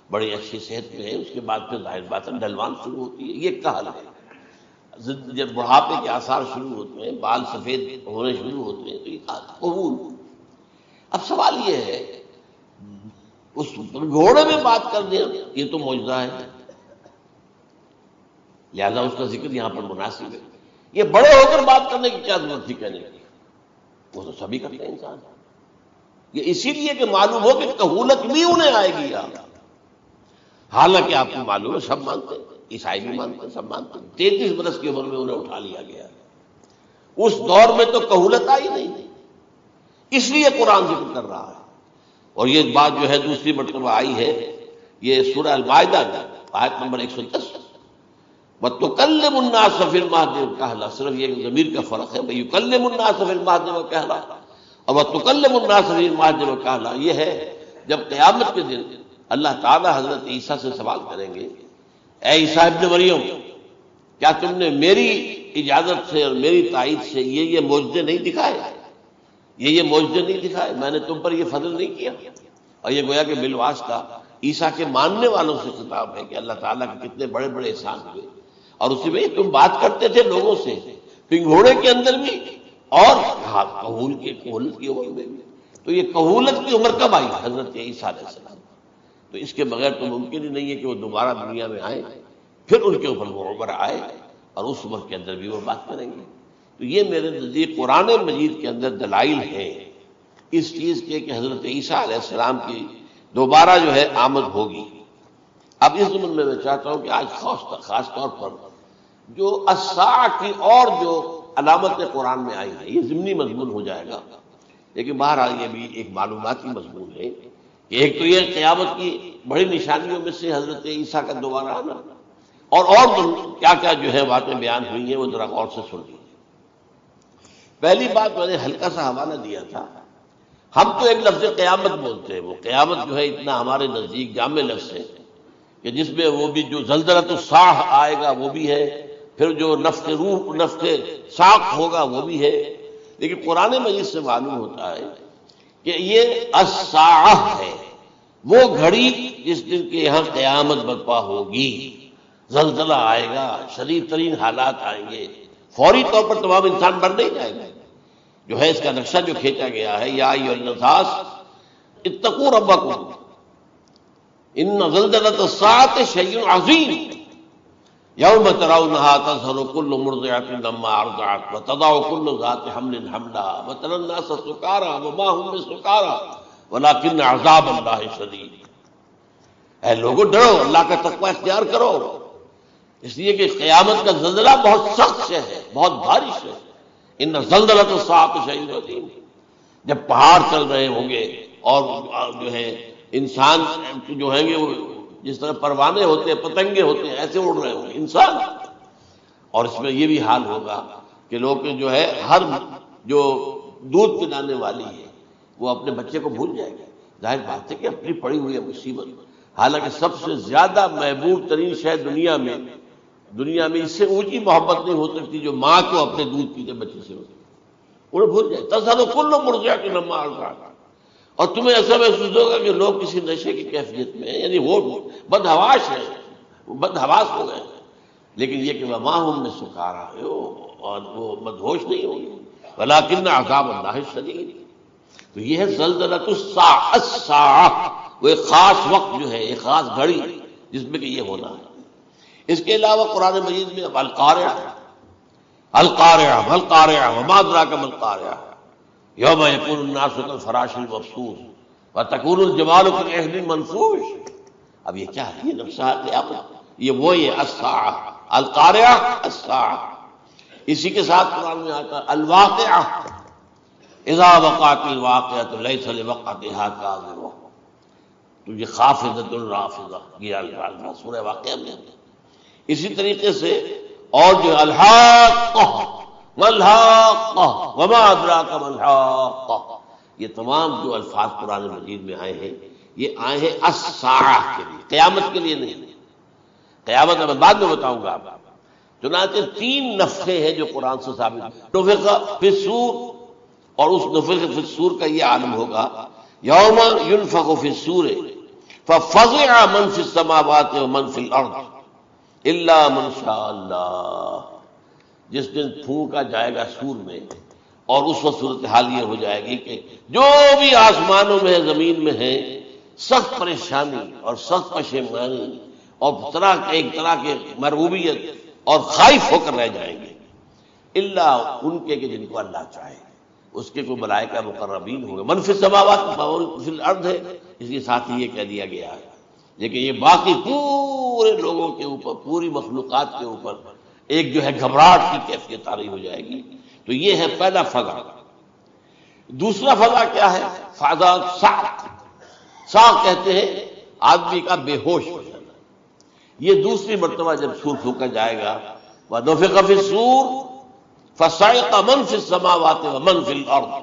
بڑی اچھی صحت میں ہے، اس کے بعد پھر ظاہر بات ہے ڈھلوان شروع ہوتی ہے، یہ کہل ہے۔ جب بڑھاپے کے آثار شروع ہوتے ہیں، بال سفید ہونے شروع ہوتے ہیں، تو یہ قبول۔ اب سوال یہ ہے اس گھوڑے میں بات کر دیں، یہ تو معجزہ ہے، لہذا اس کا ذکر یہاں پر مناسب ہے۔ یہ بڑے ہو کر بات کرنے کی کیا ضرورت تھی کہنے کی، وہ تو سبھی کرتے ہیں انسان، یہ اسی لیے کہ معلوم ہو کہ کہولت بھی انہیں آئے گی یاد۔ حالانکہ آپ کو معلوم ہے سب مانتے ہیں، عیسائی بھی مانتے ہیں، سب مانتے ہیں، 33 برس کی عمر میں انہیں اٹھا لیا گیا، اس دور میں تو کہولت آئی نہیں، اس لیے قرآن ذکر کر رہا ہے۔ اور یہ بات جو ہے دوسری مرتبہ آئی ہے، یہ سورہ المائدہ میں آیت نمبر 110 وَتُكَلِّمُ النَّاسَ فِي الْمَهْدِ وَكَهْلًا، صرف یہ ضمیر کا فرق ہے، وَيُكَلِّمُ النَّاسَ فِي الْمَهْدِ وَكَهْلًا اور وَتُكَلِّمُ النَّاسَ فِي الْمَهْدِ وَكَهْلًا، یہ ہے جب قیامت کے دن اللہ تعالیٰ حضرت عیسیٰ سے سوال کریں گے، اے عیسیٰ ابن مریم، کیا تم نے میری اجازت سے اور میری تائید سے یہ معجزے نہیں دکھائے، یہ معجزے نہیں دکھائے، میں نے تم پر یہ فضل نہیں کیا؟ اور یہ گویا کہ بالواسطہ عیسیٰ کے ماننے والوں سے خطاب ہے کہ اللہ تعالیٰ کے کتنے بڑے بڑے احسان ہوئے، اور اسی میں تم بات کرتے تھے لوگوں سے پنگھوڑے کے اندر بھی اور کہولت کی عمر میں بھی، تو یہ کہولت کی عمر کب آئی؟ حضرت عیسیٰ علیہ السلام۔ تو اس کے بغیر تو ممکن ہی نہیں ہے کہ وہ دوبارہ دنیا میں آئے، پھر ان کے اوپر وہ عمر آئے اور اس عمر کے اندر بھی وہ بات کریں گے۔ تو یہ میرے نزدیک قرآن مجید کے اندر دلائل ہیں اس چیز کے کہ حضرت عیسیٰ علیہ السلام کی دوبارہ جو ہے آمد ہوگی۔ اب اس ضمن میں چاہتا ہوں کہ آج خاص طور پر جو الساعہ کی اور جو علامتیں قرآن میں آئی ہیں، یہ ضمنی مضمون ہو جائے گا، لیکن بہرحال یہ بھی ایک معلوماتی مضمون ہے کہ ایک تو یہ قیامت کی بڑی نشانیوں میں سے حضرت عیسیٰ کا دوبارہ آنا، اور کیا کیا جو ہے باتیں بیان ہوئی ہیں وہ ذرا غور سے سن لیجیے۔ پہلی بات میں نے ہلکا سا حوالہ دیا تھا، ہم تو ایک لفظ قیامت بولتے ہیں، وہ قیامت جو ہے اتنا ہمارے نزدیک جامع لفظ ہے کہ جس میں وہ بھی جو زلزلۃ الصاع آئے گا وہ بھی ہے، پھر جو نفخ روح نفخ ساق ہوگا وہ بھی ہے، لیکن قرآن مجید سے معلوم ہوتا ہے کہ یہ الساعہ ہے، وہ گھڑی جس دن کے یہاں قیامت برپا ہوگی، زلزلہ آئے گا، شدید ترین حالات آئیں گے، فوری طور پر تمام انسان مر نہیں جائے گا۔ جو ہے اس کا نقشہ جو کھینچا گیا ہے، یا ایھا الناس اتقوا ربکم ان زلزلۃ الساعۃ شیء عظیم یوم ترونها تذہل کل مرضعۃ عما ارضعت وتضع کل ذات حمل حملها وتری الناس سکارى وما هم بسکارى ولکن عذاب اللہ شدید۔ اے لوگو ڈرو، اللہ کا تقوی اختیار کرو، اس لیے کہ قیامت کا زلزلہ بہت سخت شے ہے، بہت بھاری شے ہے۔ ان زلزلۃ الساعۃ شیء عظیم، جب پہاڑ چل رہے ہوں گے اور جو ہے انسان جو ہیں گے وہ جس طرح پروانے ہوتے ہیں، پتنگے ہوتے ہیں، ایسے اڑ رہے ہوں گے انسان، اور اس میں یہ بھی حال ہوگا کہ لوگ جو ہے ہر جو دودھ پلانے والی ہے وہ اپنے بچے کو بھول جائے گا، ظاہر بات ہے کہ اپنی پڑی ہوئی ہے مصیبت، حالانکہ سب سے زیادہ محبوب ترین شے دنیا میں اس سے اونچی محبت نہیں ہو سکتی جو ماں کو اپنے دودھ پیتے بچے سے ہوتی، انہیں بھول جائے تذہل کل مرضعۃ عما ارضعت، اور تمہیں ایسا محسوس ہوگا کہ لوگ کسی نشے کی کیفیت میں ہیں، یعنی وہ بدحواس ہیں، وہ بدحواس ہو گئے، لیکن یہ کہ وما هم بسکارى، اور وہ مدہوش نہیں ہوں گے، ولکن عذاب اللہ شدید۔ تو یہ ہے زلزلۃ الساعہ، وہ ایک خاص وقت جو ہے، ایک خاص گھڑی جس میں کہ یہ ہونا ہے۔ اس کے علاوہ قرآن مجید میں القارعہ، القارعہ والقارعہ وما ادراک ما القارعہ، یوم یکون الناس کالفراش المبثوث وتکون الجبال کالعہن المنفوش۔ اب یہ کیا ہے؟ یہ نقشہ قیامت، یہ وہی ہے الساعہ، القارعہ الساعہ۔ اسی کے ساتھ قرآن میں آتا ہے الواقعہ، اذا وقعت الواقعۃ لیس لوقعتها کاذبہ، تو یہ خافضۃ رافضہ، یہ الفاظ سورہ واقعہ میں ہے۔ اسی طریقے سے اور جو الحاقہ ما الحاقہ وما ادراک ما الحاقہ، یہ تمام جو الفاظ قرآن مجید میں آئے ہیں یہ آئے ہیں الساعہ کے لیے، قیامت کے لیے نہیں۔ قیامت میں بعد میں بتاؤں گا آپ۔ چنانچہ 3 نفخے ہیں جو قرآن سے ثابت ہیں۔ نفخ فی الصور، اور اس نفخ فی الصور کا یہ عالم ہوگا یوم ینفخ فی الصور ففزع من فی السماوات ومن فی الارض الا من شاء اللہ۔ جس دن پھونکا جائے گا سور میں، اور اس وقت صورتحال یہ ہو جائے گی کہ جو بھی آسمانوں میں ہے، زمین میں ہے، سخت پریشانی اور سخت پشیمانی اور ایک طرح کے مرعوبیت اور خائف ہو کر رہ جائیں گے، الا ان کے کہ جن کو اللہ چاہے، اس کے کوئی ملائکہ مقربین ہوں گے۔ من فی السماوات فی الارض ہے، اس کے ساتھ ہی یہ کہہ دیا گیا ہے، لیکن یہ باقی پورے لوگوں کے اوپر، پوری مخلوقات کے اوپر ایک جو ہے گھبراہٹ کی کیفیت طاری ہو جائے گی۔ تو یہ ہے پہلا فضا۔ دوسرا فضا کیا ہے؟ فضا صعق، صعق کہتے ہیں آدمی کا بے ہوش ہو جانا۔ یہ دوسری مرتبہ جب سور پھونکا جائے گا، وَنُفِخَ فِي الصُّورِ فَصَعِقَ مَن فِي السَّمَاوَاتِ وَمَن فِي الْأَرْضِ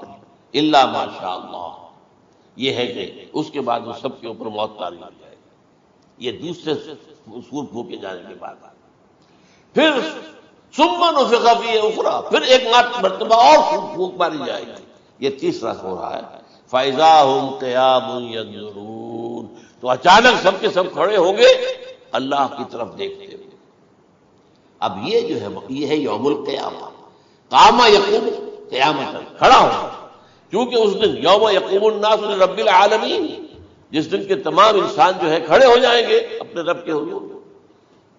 إِلَّا مَا شَاءَ اللَّهُ۔ یہ ہے کہ اس کے بعد وہ سب کے اوپر موت طاری ہو جائے گی۔ یہ دوسرے سور پھونکے جانے کے بعد پھر ثُمَّ نُفِخَ فِيهِ أُخْرَىٰ، پھر ایک مرتبہ اور پھونک ماری جائے گی۔ یہ تیسرا ہو رہا ہے فَإِذَا هُمْ قِيَامٌ يَنظُرُونَ، تو اچانک سب کے سب کھڑے ہوں گے اللہ کی طرف دیکھتے ہوئے۔ اب یہ جو ہے یہ ہے یوم القیامہ، قام یقوم قیامت، کھڑا ہوگا، کیونکہ اس دن یوم یقوم الناس لرب العالمین، جس دن کے تمام انسان جو ہے کھڑے ہو جائیں گے اپنے رب کے حضور،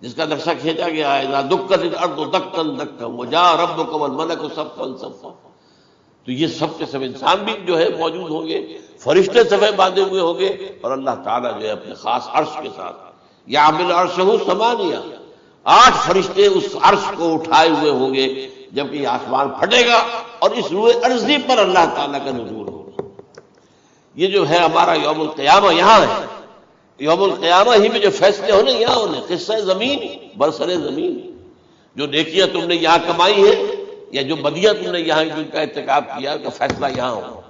جس کا نقشہ کھینچا گیا ہے اذا دکت الارض دکا دکا وجاء ربک والملک صفا صفا۔ تو یہ سب کے سب انسان بھی جو ہے موجود ہوں گے، فرشتے صفے باندھے ہوئے ہوں گے، اور اللہ تعالیٰ جو ہے اپنے خاص عرش کے ساتھ یحمل عرشہ ثمانیہ، 8 فرشتے اس عرش کو اٹھائے ہوئے ہوں گے، جبکہ یہ آسمان پھٹے گا اور اس روئے ارضی پر اللہ تعالیٰ کا نزول ہوگا۔ یہ جو ہے ہمارا یوم القیامہ یہاں ہے، یوم القیامہ ہی میں جو فیصلے ہونے یہاں ہونے، قصہ زمین برسر زمین، جو نیکیاں تم نے یہاں کمائی ہیں یا جو بدیاں تم نے یہاں جن کا ارتکاب کیا کا فیصلہ یہاں ہوگا۔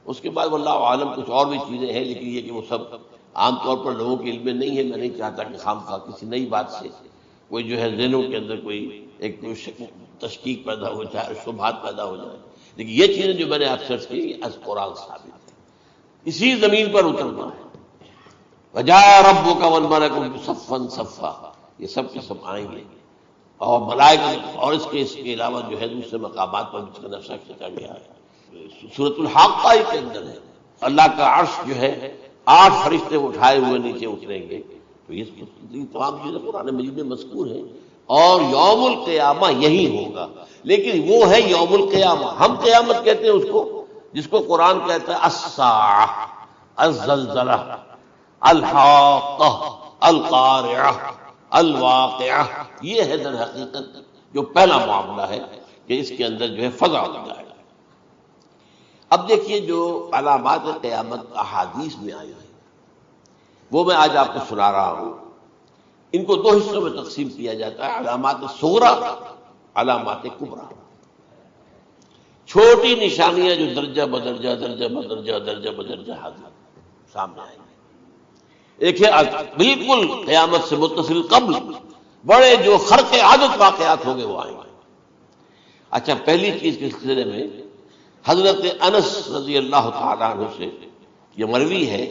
اس کے بعد واللہ عالم کچھ اور بھی چیزیں ہیں، لیکن یہ کہ وہ سب عام طور پر لوگوں کے علم میں نہیں ہے۔ میں نہیں چاہتا کہ خام خواہ کسی نئی بات سے کوئی جو ہے ذہنوں کے اندر کوئی ایک تشکیک پیدا ہو جائے، شبہات پیدا ہو جائے، لیکن یہ چیزیں جو میں نے آپ سرچ کی از قرآن ثابت ہے۔ اسی زمین پر اترنا ہے، وجاء ربک والملک صفا صفا، یہ سب کے سب آئیں گے، اور ملائکہ، اور اس کے علاوہ جو ہے دوسرے مقامات پر جس کا نقشہ کھینچا گیا ہے سورۃ الحاقہ کے اندر ہے، اللہ کا عرش جو ہے 8 فرشتے اٹھائے ہوئے نیچے اتریں گے۔ تو یہ تمام چیزیں قرآن مجید میں مذکور ہیں، اور یوم القیامہ یہی ہوگا، لیکن وہ ہے یوم القیامہ۔ ہم قیامت کہتے ہیں اس کو جس کو قرآن کہتا ہے الساعہ، الزلزلہ، الحاقہ، القارعہ، الواقعہ۔ یہ ہے در حقیقت جو پہلا معاملہ ہے کہ اس کے اندر جو ہے فضا ہو جائے گا۔ اب دیکھیے جو علامات قیامت احادیث میں آئی ہیں وہ میں آج آپ کو سنا رہا ہوں۔ ان کو 2 حصوں میں تقسیم کیا جاتا ہے، علامات صغریٰ، علامات کبریٰ۔ چھوٹی نشانیاں جو درجہ بدرجہ درجہ بدرجہ درجہ بدرجہ حاضر سامنے آئیں گے۔ ایک ہے بالکل قیامت سے متصل قبل بڑے جو خرق عادت واقعات ہوں گے وہ آئیں گے۔ اچھا، پہلی چیز کے سلسلے میں حضرت انس رضی اللہ تعالیٰ عنہ سے یہ مروی ہے،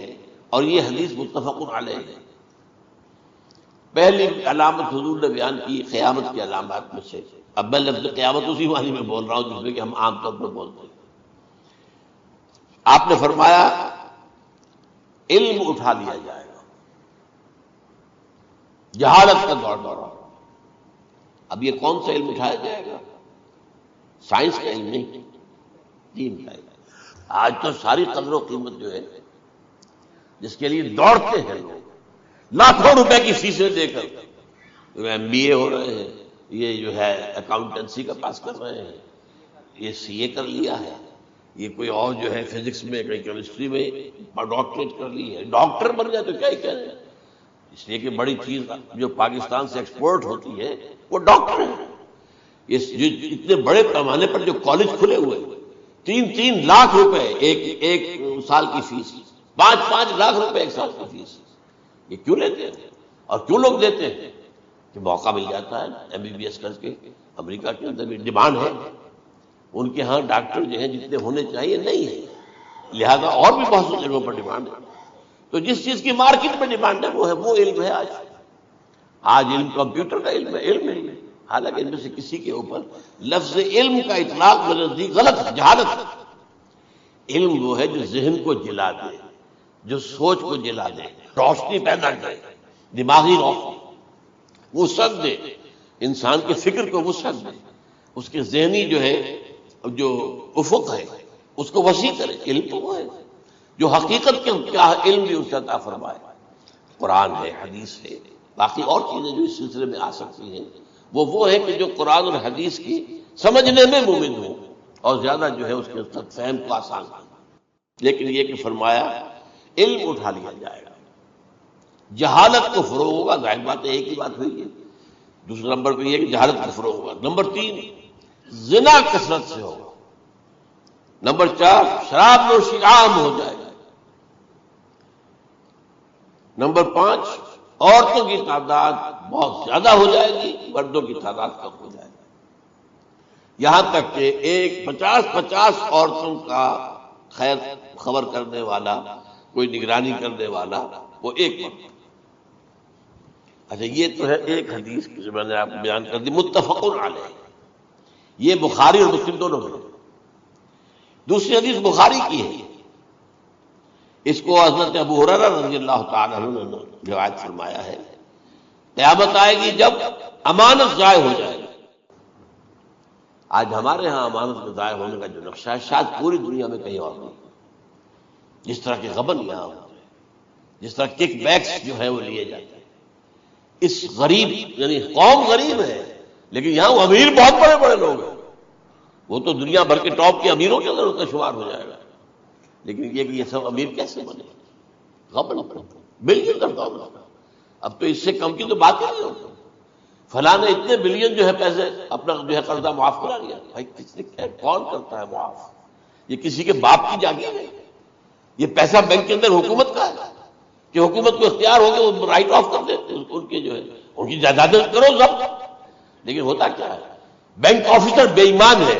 اور یہ حدیث متفق علیہ ہے۔ پہلی علامت حضور نے بیان کی قیامت کی علامات میں سے اب میں لفظ قیامت اسی معنی میں بول رہا ہوں جس میں کہ ہم عام طور پر بولتے ہیں۔ آپ نے فرمایا علم اٹھا لیا جائے گا، جہالت کا دورہ۔ اب یہ کون سا علم اٹھایا جائے گا؟ سائنس کا علم نہیں، دین کا علم۔ آج تو ساری قدر و قیمت جو ہے جس کے لیے دوڑتے ہیں لوگ، لاکھوں روپے کی فیسیں دے کر ایم بی اے ہو رہے ہیں، یہ جو ہے اکاؤنٹنسی کا پاس کر رہے ہیں، یہ سی اے کر لیا ہے، یہ کوئی اور جو ہے فزکس میں کوئی کیمسٹری میں ڈاکٹریٹ کر لی ہے، ڈاکٹر بن جائے تو کیا ہی کہہ رہے ہیں۔ اس لیے کہ بڑی چیز جو پاکستان سے ایکسپورٹ ہوتی ہے وہ ڈاکٹر ہیں۔ جو اتنے بڑے پیمانے پر جو کالج کھلے ہوئے، 3 لاکھ روپے ایک سال کی فیس، 5 لاکھ روپے ایک سال کی فیس، یہ کیوں لیتے ہیں اور کیوں لوگ دیتے ہیں؟ کہ موقع مل جاتا ہے ایم بی بی ایس کر کے۔ امریکہ کے اندر بھی ڈیمانڈ ہے، ان کے ہاں ڈاکٹر جو ہیں جتنے ہونے چاہیے نہیں ہے، لہذا اور بھی بہت سی جگہوں پر ڈیمانڈ ہے۔ تو جس چیز کی مارکیٹ میں ڈیمانڈ ہے وہ علم ہے۔ آج علم کمپیوٹر کا علم ہے، علم ہے، حالانکہ ان میں سے کسی کے اوپر لفظ علم کا اطلاق میرے نزدیک غلط ہے، جہالت۔ علم وہ ہے جو ذہن کو جلا دے، جو سوچ کو جلا دے، روشنی پیدا کرے، دماغی روشنی، وسعت دے، انسان کے فکر کو وسعت دے، اس کے ذہنی جو ہے جو افق ہے اس کو وسیع کرے۔ علم تو وہ ہے جو حقیقت کے کیا علم بھی اس سے عطا فرمائے۔ قرآن ہے، حدیث ہے، باقی اور چیزیں جو اس سلسلے میں آ سکتی ہیں وہ ہے کہ جو قرآن اور حدیث کی سمجھنے میں مومن ہو اور زیادہ جو ہے اس کے فہم کو آسان کرے۔ لیکن یہ کہ فرمایا علم اٹھا لیا جائے گا، جہالت کو فروغ ہوگا۔ ظاہر بات ہے ایک ہی بات ہوئی ہے۔ دوسرے نمبر پہ یہ کہ جہالت کو فروغ ہوگا۔ نمبر 3 زنا کثرت سے ہوگا۔ نمبر 4 شراب نوشی عام ہو جائے گا۔ نمبر 5 عورتوں کی تعداد بہت زیادہ ہو جائے گی، مردوں کی تعداد کم ہو جائے گی، یہاں تک کہ 50 عورتوں کا خیر خبر کرنے والا، کوئی نگرانی کرنے والا، وہ ایک مرد۔ اچھا یہ تو ہے ایک حدیث جو میں نے آپ کو بیان کر دی، متفق علیہ، یہ بخاری اور مسلم دونوں میں۔ دوسری حدیث بخاری کی ہے، اس کو حضرت ابو ہریرہ رضی اللہ تعالیٰ عنہ نے روایت فرمایا ہے، قیامت آئے گی جب امانت ضائع ہو جائے گی۔ آج ہمارے ہاں امانت کے ضائع ہونے کا جو نقشہ ہے شاید پوری دنیا میں کہیں اور نہیں۔ جس طرح کے غبن یہاں ہوتے ہیں، جس طرح کک بیکس جو ہے وہ لیے جاتے ہیں، اس غریب یعنی قوم غریب ہے لیکن یہاں وہ امیر بہت بڑے بڑے لوگ ہیں، وہ تو دنیا بھر کے ٹاپ کے امیروں کے اندر ان کا شمار ہو جائے گا۔ لیکن یہ کہ یہ سب امیر کیسے بنے؟ غبن بلین کا دولت۔ اب تو اس سے کم کی تو بات ہی نہیں ہوتی۔ فلاں نے اتنے بلین جو ہے پیسے اپنا جو ہے قرضہ معاف کرا لیا۔ بھائی کس نے کون کرتا ہے معاف؟ یہ کسی کے باپ کی جاگیر ہے؟ یہ پیسہ بینک کے اندر حکومت کا ہے کہ حکومت کو اختیار ہو گیا وہ رائٹ آف کر دیتے ان کے جو ہے ان کی جائیدادیں کرو ضبط۔ لیکن ہوتا کیا ہے؟ بینک آفیسر بے ایمان ہے،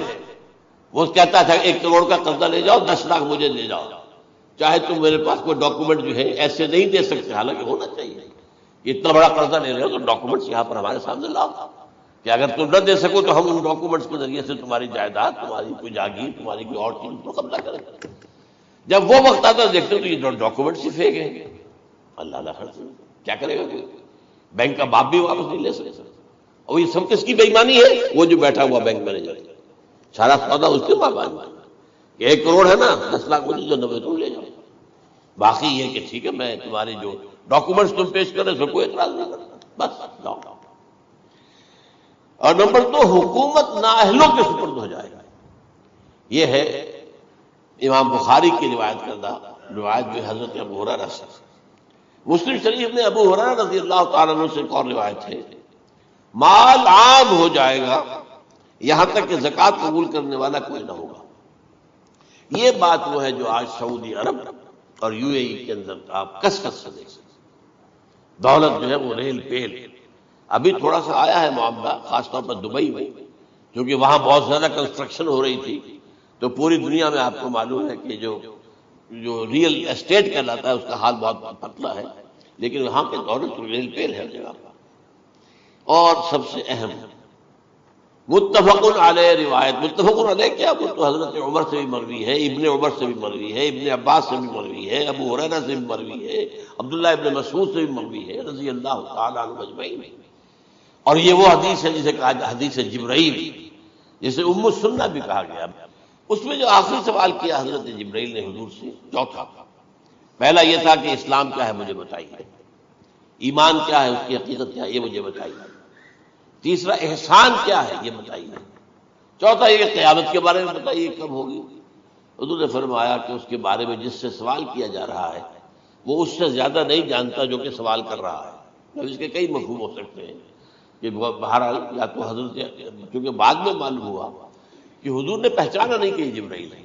وہ کہتا تھا 1 کروڑ کا قرضہ لے جاؤ، 10 لاکھ مجھے لے جاؤ، چاہے تم میرے پاس کوئی ڈاکومنٹ جو ہے ایسے نہیں دے سکتے، حالانکہ ہونا چاہیے۔ اتنا بڑا قرضہ لے رہے ہو تو ڈاکومنٹس یہاں پر ہمارے سامنے لاؤ کہ اگر تم نہ دے سکو تو ہم ان ڈاکومنٹس کے ذریعے سے تمہاری جائیداد، تمہاری کوئی جاگیر، تمہاری کوئی اور چیز کو قبضہ کریں۔ جب وہ وقت آتا ہے دیکھتے تو یہ ڈاکومنٹس ہی فیک ہیں۔ اللہ اللہ خرچ کیا کرے گا؟ بینک کا باپ بھی واپس نہیں لے سکے۔ اور یہ سب کس کی بے ایمانی ہے؟ وہ جو بیٹھا ہوا بینک مینیجر، سارا سودا اس کے پاس کہ 1 کروڑ ہے نا، 10 لاکھ مجھے جو 90 تم لے جاؤ، باقی یہ کہ ٹھیک ہے میں تمہاری جو ڈاکومنٹس تم پیش کرے اس پر کوئی اعتراض نہیں کرتا، بس جاؤ۔ اور نمبر 2 حکومت نااہلوں کے سپرد ہو جائے گا۔ یہ ہے امام بخاری کی روایت کردہ روایت جو حضرت ابو ہریرہ سے۔ مسلم شریف میں ابو ہریرہ رضی اللہ تعالیٰ عنہ سے ایک اور روایت ہے، مال عام ہو جائے گا یہاں تک کہ زکوٰۃ قبول کرنے والا کوئی نہ ہوگا۔ یہ بات وہ ہے جو آج سعودی عرب اور یو اے ای کے اندر آپ کثرت سے دیکھ سکتے۔ دولت جو ہے وہ ریل پیل۔ ابھی تھوڑا سا آیا ہے معاملہ خاص طور پر دبئی میں، کیونکہ وہاں بہت زیادہ کنسٹرکشن ہو رہی تھی، تو پوری دنیا میں آپ کو معلوم ہے کہ جو ریئل اسٹیٹ کہلاتا ہے اس کا حال بہت پتلا ہے، لیکن وہاں کے دولت ریل پیل ہے جگہ پر۔ اور سب سے اہم متفق علیہ روایت، متفق علیہ کیا؟ وہ تو حضرت عمر سے بھی مروی ہے، ابن عمر سے بھی مروی ہے، ابن عباس سے بھی مروی ہے، ابو ہریرہ سے بھی مروی ہے، عبداللہ ابن مسعود سے بھی مروی ہے رضی اللہ تعالی عنہ اجمعین۔ اور یہ وہ حدیث ہے جسے کہا حدیث جبرائیل، جسے ام السنہ بھی کہا گیا۔ اس میں جو آخری سوال کیا حضرت جبرائیل نے حضور سے، چوتھا، پہلا یہ تھا کہ اسلام کیا ہے مجھے بتائیے، ایمان کیا ہے، اس کی حقیقت کیا ہے یہ مجھے بتائیے، تیسرا احسان کیا ہے یہ بتائیے، چوتھا یہ کہ قیامت کے بارے میں بتائیے کب ہوگی۔ حضور نے فرمایا کہ اس کے بارے میں جس سے سوال کیا جا رہا ہے وہ اس سے زیادہ نہیں جانتا جو کہ سوال کر رہا ہے۔ اب اس کے کئی مفہوم ہو سکتے ہیں کہ بہرحال یا تو حضرت، کیونکہ بعد میں معلوم ہوا کہ حضور نے پہچانا نہیں کہ یہ جبرائیل ہے،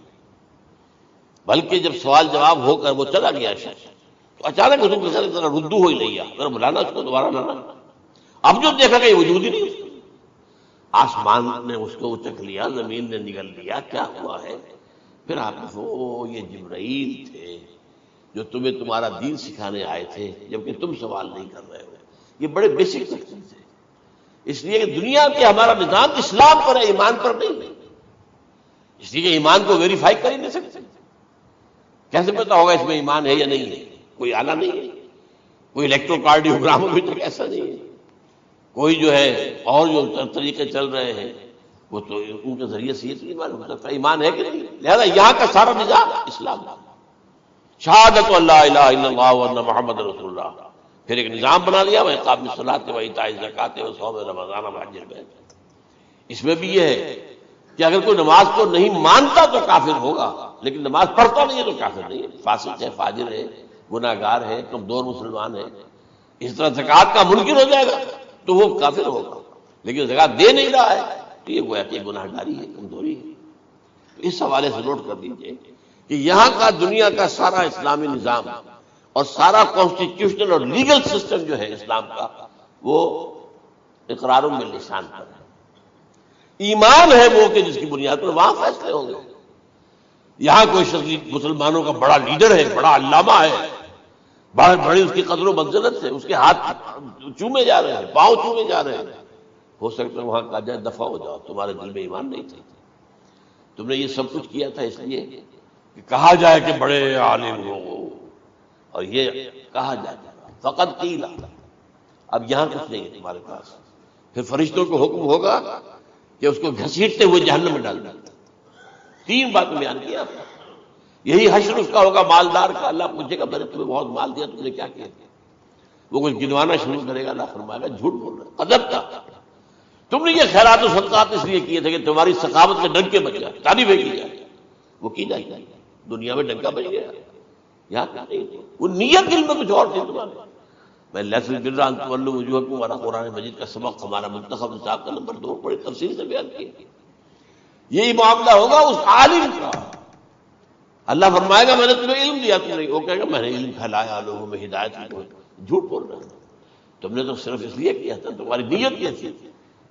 بلکہ جب سوال جواب ہو کر وہ چلا گیا شخص تو اچانک حضور کے ساتھ ذرا ردو ہو ہی لیا، ذرا بلانا اس کو دوبارہ لانا۔ اب جو دیکھا کہ یہ وجود ہی نہیں اس کا، آسمان نے اس کو اچک لیا، زمین نے نگل لیا، کیا ہوا ہے؟ پھر آپ نے یہ جبرائیل تھے جو تمہیں تمہارا دین سکھانے آئے تھے، جبکہ تم سوال نہیں کر رہے ہو۔ یہ بڑے بیسک چیز ہے، اس لیے کہ دنیا کے ہمارا نظام اسلام پر ہے، ایمان پر نہیں ہے، اس لیے کہ ایمان کو ویریفائی کر ہی نہیں سکتے۔ کیسے پتا ہوگا اس میں ایمان ہے یا نہیں ہے؟ کوئی آلہ نہیں ہے، کوئی الیکٹروکارڈیوگرام ابھی تک ایسا نہیں ہے، کوئی جو ہے اور جو طریقے چل رہے ہیں وہ تو ان کے ذریعے سے یہ نہیں معلوم ہو سکتا ایمان ہے کہ نہیں۔ لہذا یہاں کا سارا نظام اسلام، شہادت اللہ الہ الا اللہ وان محمد رسول اللہ، پھر ایک نظام بنا لیا، وہ اقام الصلاۃ و ایتاء الزکوٰۃ و صوم رمضان و حج البیت۔ اس میں بھی یہ ہے کہ اگر کوئی نماز کو نہیں مانتا تو کافر ہوگا، لیکن نماز پڑھتا نہیں ہے تو کافر نہیں ہے، فاسق ہے، فاجر ہے، گناہ گار ہے، کمزور مسلمان ہے۔ اس طرح زکوٰۃ کا منکر ہو جائے گا تو وہ کافر ہوگا، لیکن زکوٰۃ دے نہیں رہا ہے تو یہ گویا کہ گناہ گاری ہے، کمزوری ہے۔ تو اس حوالے سے نوٹ کر لیجیے کہ یہاں کا دنیا کا سارا اسلامی نظام اور سارا کانسٹیٹیوشنل اور لیگل سسٹم جو ہے اسلام کا، وہ اقرار باللسان پر ہے۔ ایمان ہے وہ کہ جس کی بنیاد پر وہاں فیصلے ہوں گے۔ یہاں کوئی شخص مسلمانوں کا بڑا لیڈر ہے، بڑا علامہ ہے، بڑی اس کی قدر و منزلت ہے، اس کے ہاتھ چومے جا رہے ہیں، پاؤں چومے جا رہے ہیں، ہو سکتا ہے وہاں کہا جائے دفع ہو جاؤ، تمہارے دل میں ایمان نہیں تھی، تم نے یہ سب کچھ کیا تھا اس لیے کہ کہا جائے کہ بڑے عالم ہو، اور یہ کہا جائے فقط قیل۔ اب یہاں کچھ نہیں ہے تمہارے پاس، پھر فرشتوں کو حکم ہوگا کہ اس کو گھسیٹتے ہوئے جہنم میں ڈال دیں۔ تین باتیں بیان کیا، یہی حشر اس کا ہوگا مالدار کا۔ اللہ پوچھے گا میں نے تمہیں بہت مال دیا، تم نے کیا کیا؟ وہ کچھ گنوانا شروع کرے گا، اللہ فرمائے گا جھوٹ بول رہا ہے، قذبت تھا، تم نے یہ خیرات و صدقات اس لیے کیے تھے کہ تمہاری سخاوت کے ڈنکے بج جائے، تعریفیں کی جائے، وہ کی جائے گی، دنیا میں ڈنکا بج گیا، یہاں نہیں، وہ نیت دل میں کچھ اور تھی تمہارے۔ میں لیس البر ان تولوا وجوہکم، ہمارا قرآن مجید کا سبق، ہمارا منتخب نصاب کا نمبر 2 بڑی تفصیل سے بیان کیا۔ یہی معاملہ ہوگا اس عالم کا، اللہ فرمائے گا میں نے تمہیں علم دیا، تم نہیں، وہ کہے گا میں نے علم پھیلایا لوگوں میں ہدایت کی، جھوٹ بول رہا ہے، تم نے تو صرف اس لیے کیا تھا، تمہاری نیت یہ تھی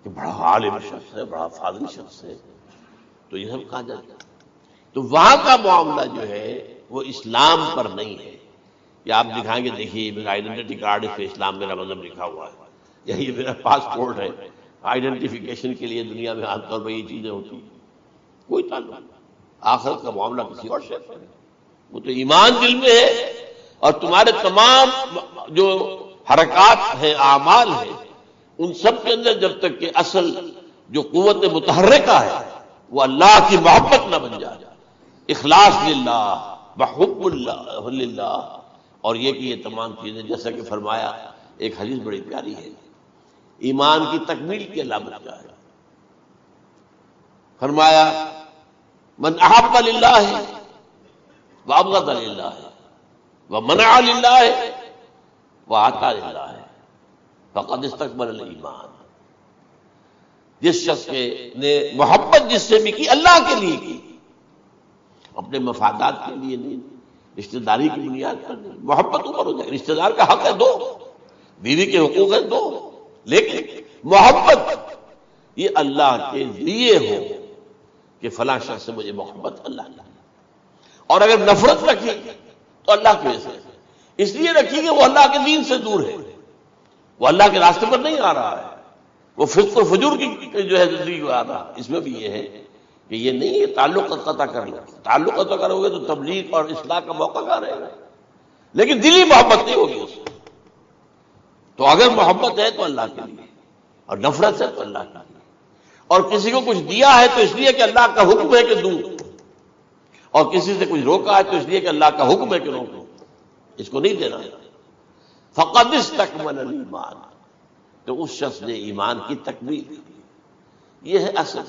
کہ بڑا عالم شخص ہے، بڑا فاضل شخص ہے، تو یہ سب کہا جاتا ہے۔ تو وہاں کا معاملہ جو ہے وہ اسلام پر نہیں ہے۔ یا آپ دکھائیں گے دیکھیے میرا آئیڈینٹی کارڈ، اس پہ اسلام میرا مذہب لکھا ہوا ہے، یا یہ میرا پاسپورٹ ہے، آئیڈینٹیفیکیشن کے لیے دنیا میں عام طور پہ یہ چیزیں ہوتی ہیں، کوئی تعلق نہیں۔ آخرت کا معاملہ کسی اور شے پر ہے، وہ تو ایمان دل میں ہے، اور تمہارے تمام جو حرکات ہیں، اعمال ہیں، ان سب کے اندر جب تک کہ اصل جو قوت متحرکہ ہے وہ اللہ کی محبت نہ بن جائے، اخلاص للہ، بحب اللہ للہ، اور یہ کہ یہ تمام چیزیں جیسا کہ فرمایا، ایک حدیث بڑی پیاری ہے، ایمان کی تکمیل کی علامت کیا ہے؟ فرمایا من احب للہ وابغض للہ ومنع للہ واعطى للہ فقد استکمل الایمان۔ جس شخص نے محبت جس سے بھی کی، اللہ کے لیے کی، اپنے مفادات کے لیے نہیں، رشتہ داری کی بنیاد پر نہیں، محبت اوپر ہو جائے، رشتہ دار کا حق ہے دو، بیوی کے حقوق ہے دو، لیکن محبت یہ اللہ کے لیے ہو کہ فلاں شخص سے مجھے محبت اللہ نے، اور اگر نفرت رکھی تو اللہ کی وجہ سے، اس لیے رکھی کہ وہ اللہ کے دین سے دور ہے، وہ اللہ کے راستے پر نہیں آ رہا ہے، وہ فسق و فجور کی جو ہے زندگی کو آنا. اس میں بھی یہ ہے کہ یہ نہیں ہے تعلق قطع کر لو. تعلق قطع کرو گے تو تبلیغ اور اصلاح کا موقع کہاں رہے گا؟ لیکن دلی محبت نہیں ہوگی اس میں. تو اگر محبت ہے تو اللہ کے لیے، اور نفرت ہے تو اللہ کے لیے. اور کسی کو کچھ دیا ہے تو اس لیے کہ اللہ کا حکم ہے کہ دوں، اور کسی سے کچھ روکا ہے تو اس لیے کہ اللہ کا حکم ہے کہ روکو. اس کو نہیں دینا. فقد استکمل الایمان، تو اس شخص نے ایمان کی تکمیل کی. یہ ہے اصل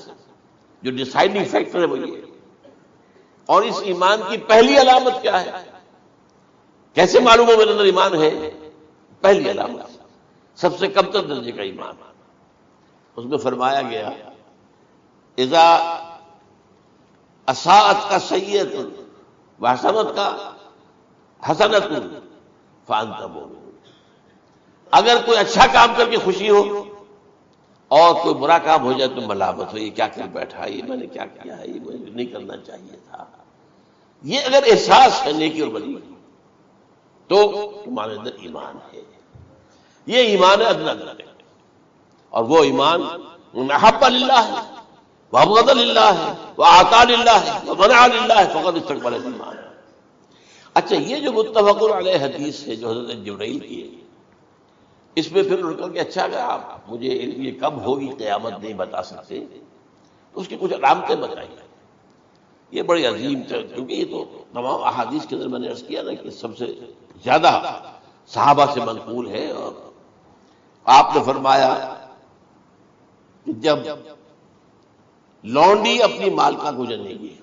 جو ڈیسائیڈنگ فیکٹر ہے، وہ یہ ہے. اور اس ایمان کی پہلی علامت کیا ہے؟ کیسے معلوم ہو میرے اندر ایمان ہے؟ پہلی علامت سب سے کم تر درجے کا ایمان. اس میں فرمایا گیا اذا اساءت کا سیئۃ وحسنت کا حسنۃ فانت مؤمن. اگر کوئی اچھا کام کر کے خوشی ہو اور کوئی برا کام ہو جائے تو ملامت ہو، یہ کیا کر بیٹھا، یہ میں نے کیا کیا ہے، یہ مجھے نہیں کرنا چاہیے تھا. یہ اگر احساس ہے نیکی اور بدی تو تمہارے اندر ایمان ہے. یہ ایمان ہے ادنیٰ درجے. اور وہ ایمان محب للہ ہے، وابغض للہ ہے، واعطى للہ ہے، ومنع للہ ہے، فقد استکمل الایمان. اچھا، یہ جو متفق علیہ حدیث ہے جو حضرت جبرائیل کی ہے، اس میں پھر انہوں نے کہا کہ اچھا اگر آپ مجھے یہ کب ہوگی قیامت نہیں بتا سکتے تو اس کی کچھ علامتیں بتائیے. یہ بڑی عظیم تھا، کیونکہ یہ تو تمام احادیث کے اندر میں نے عرض کیا نا کہ سب سے زیادہ صحابہ سے منقول ہے. اور آپ نے فرمایا کہ جب لونڈی اپنی مالکہ کو جنے گی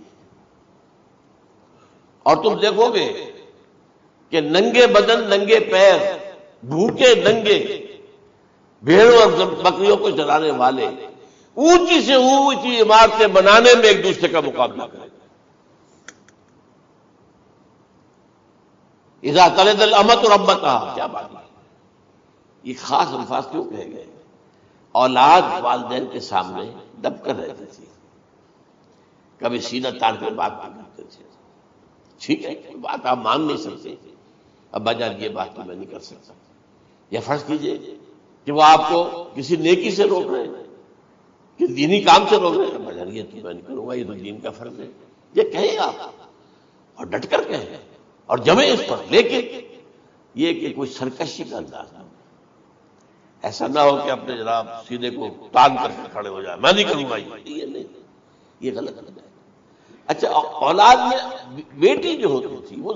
اور تم دیکھو گے کہ ننگے بدن ننگے پیر بھوکے ننگے بھیڑوں اور بکریوں کو چرانے والے اونچی سے اونچی عمارتیں بنانے میں ایک دوسرے کا مقابلہ کریں. اذا تلد الامۃ ربتها، کیا بات ہے. یہ خاص الفاظ کیوں کہے گئے؟ اولاد والدین کے سامنے دب کر رہتی تھی، کبھی سینہ تان کر بات نہیں کرتے تھے. ٹھیک ہے، بات آپ مان نہیں سکتے، ابا جان یہ بات تو میں نہیں کر سکتا. یا فرض کیجئے کہ وہ آپ کو کسی نیکی سے روک رہے ہیں، کہ دینی کام سے روک رہے ہیں، ابا جان یہ تو میں نہیں کروں گا، یہ تو دین کا فرض ہے. یہ کہیں آپ اور ڈٹ کر کہیں اور جمیں اس پر. لیکن یہ کہ کوئی سرکشی کا انداز نہ ہو. ایسا نہ ہو کہ اپنے جناب سیدھے کو تان کر کے کھڑے ہو جائے، میں نہیں کروں گا. یہ نہیں، یہ غلط ہے. اچھا، اولاد میں بیٹی جو ہوتی تھی وہ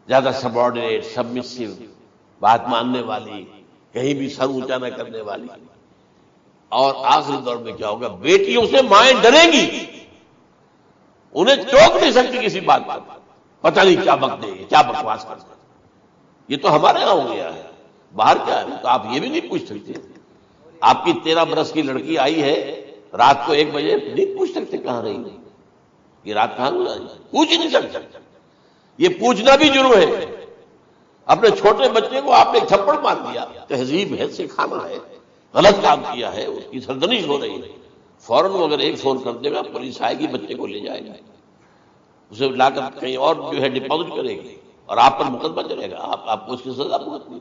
زیادہ سبارڈینیٹ، سبمسیو، بات ماننے والی، کہیں بھی سر اونچا نہ کرنے والی. اور آخری دور میں کیا ہوگا؟ بیٹیوں سے مائیں ڈریں گی، انہیں ٹوک نہیں سکتی کسی بات پر. پتہ نہیں کیا بک دے گی، کیا بکواس کر سکتے. یہ تو ہمارے یہاں ہو گیا ہے. باہر کیا ہے تو آپ یہ بھی نہیں پوچھ سکتے. آپ کی 13 برس کی لڑکی آئی ہے رات کو 1 بجے، نہیں پوچھ سکتے کہاں رہی ہے، یہ رات کہاں گزاری، پوچھ ہی نہیں سکتے. یہ پوچھنا بھی جرم ہے. اپنے چھوٹے بچے کو آپ نے تھپڑ مار دیا، تہذیب ہے، سکھانا ہے، غلط کام کیا ہے، اس کی سرزنش ہو رہی ہے. فوراً وہ اگر ایک فون کر دے گا پولیس آئے گی، بچے کو لے جائے گا، اسے لا کر کہیں اور جو ہے ڈپازٹ کرے گی اور آپ پر مقدمہ چلے گا. آپ کو اس کی سزا بھگتنی.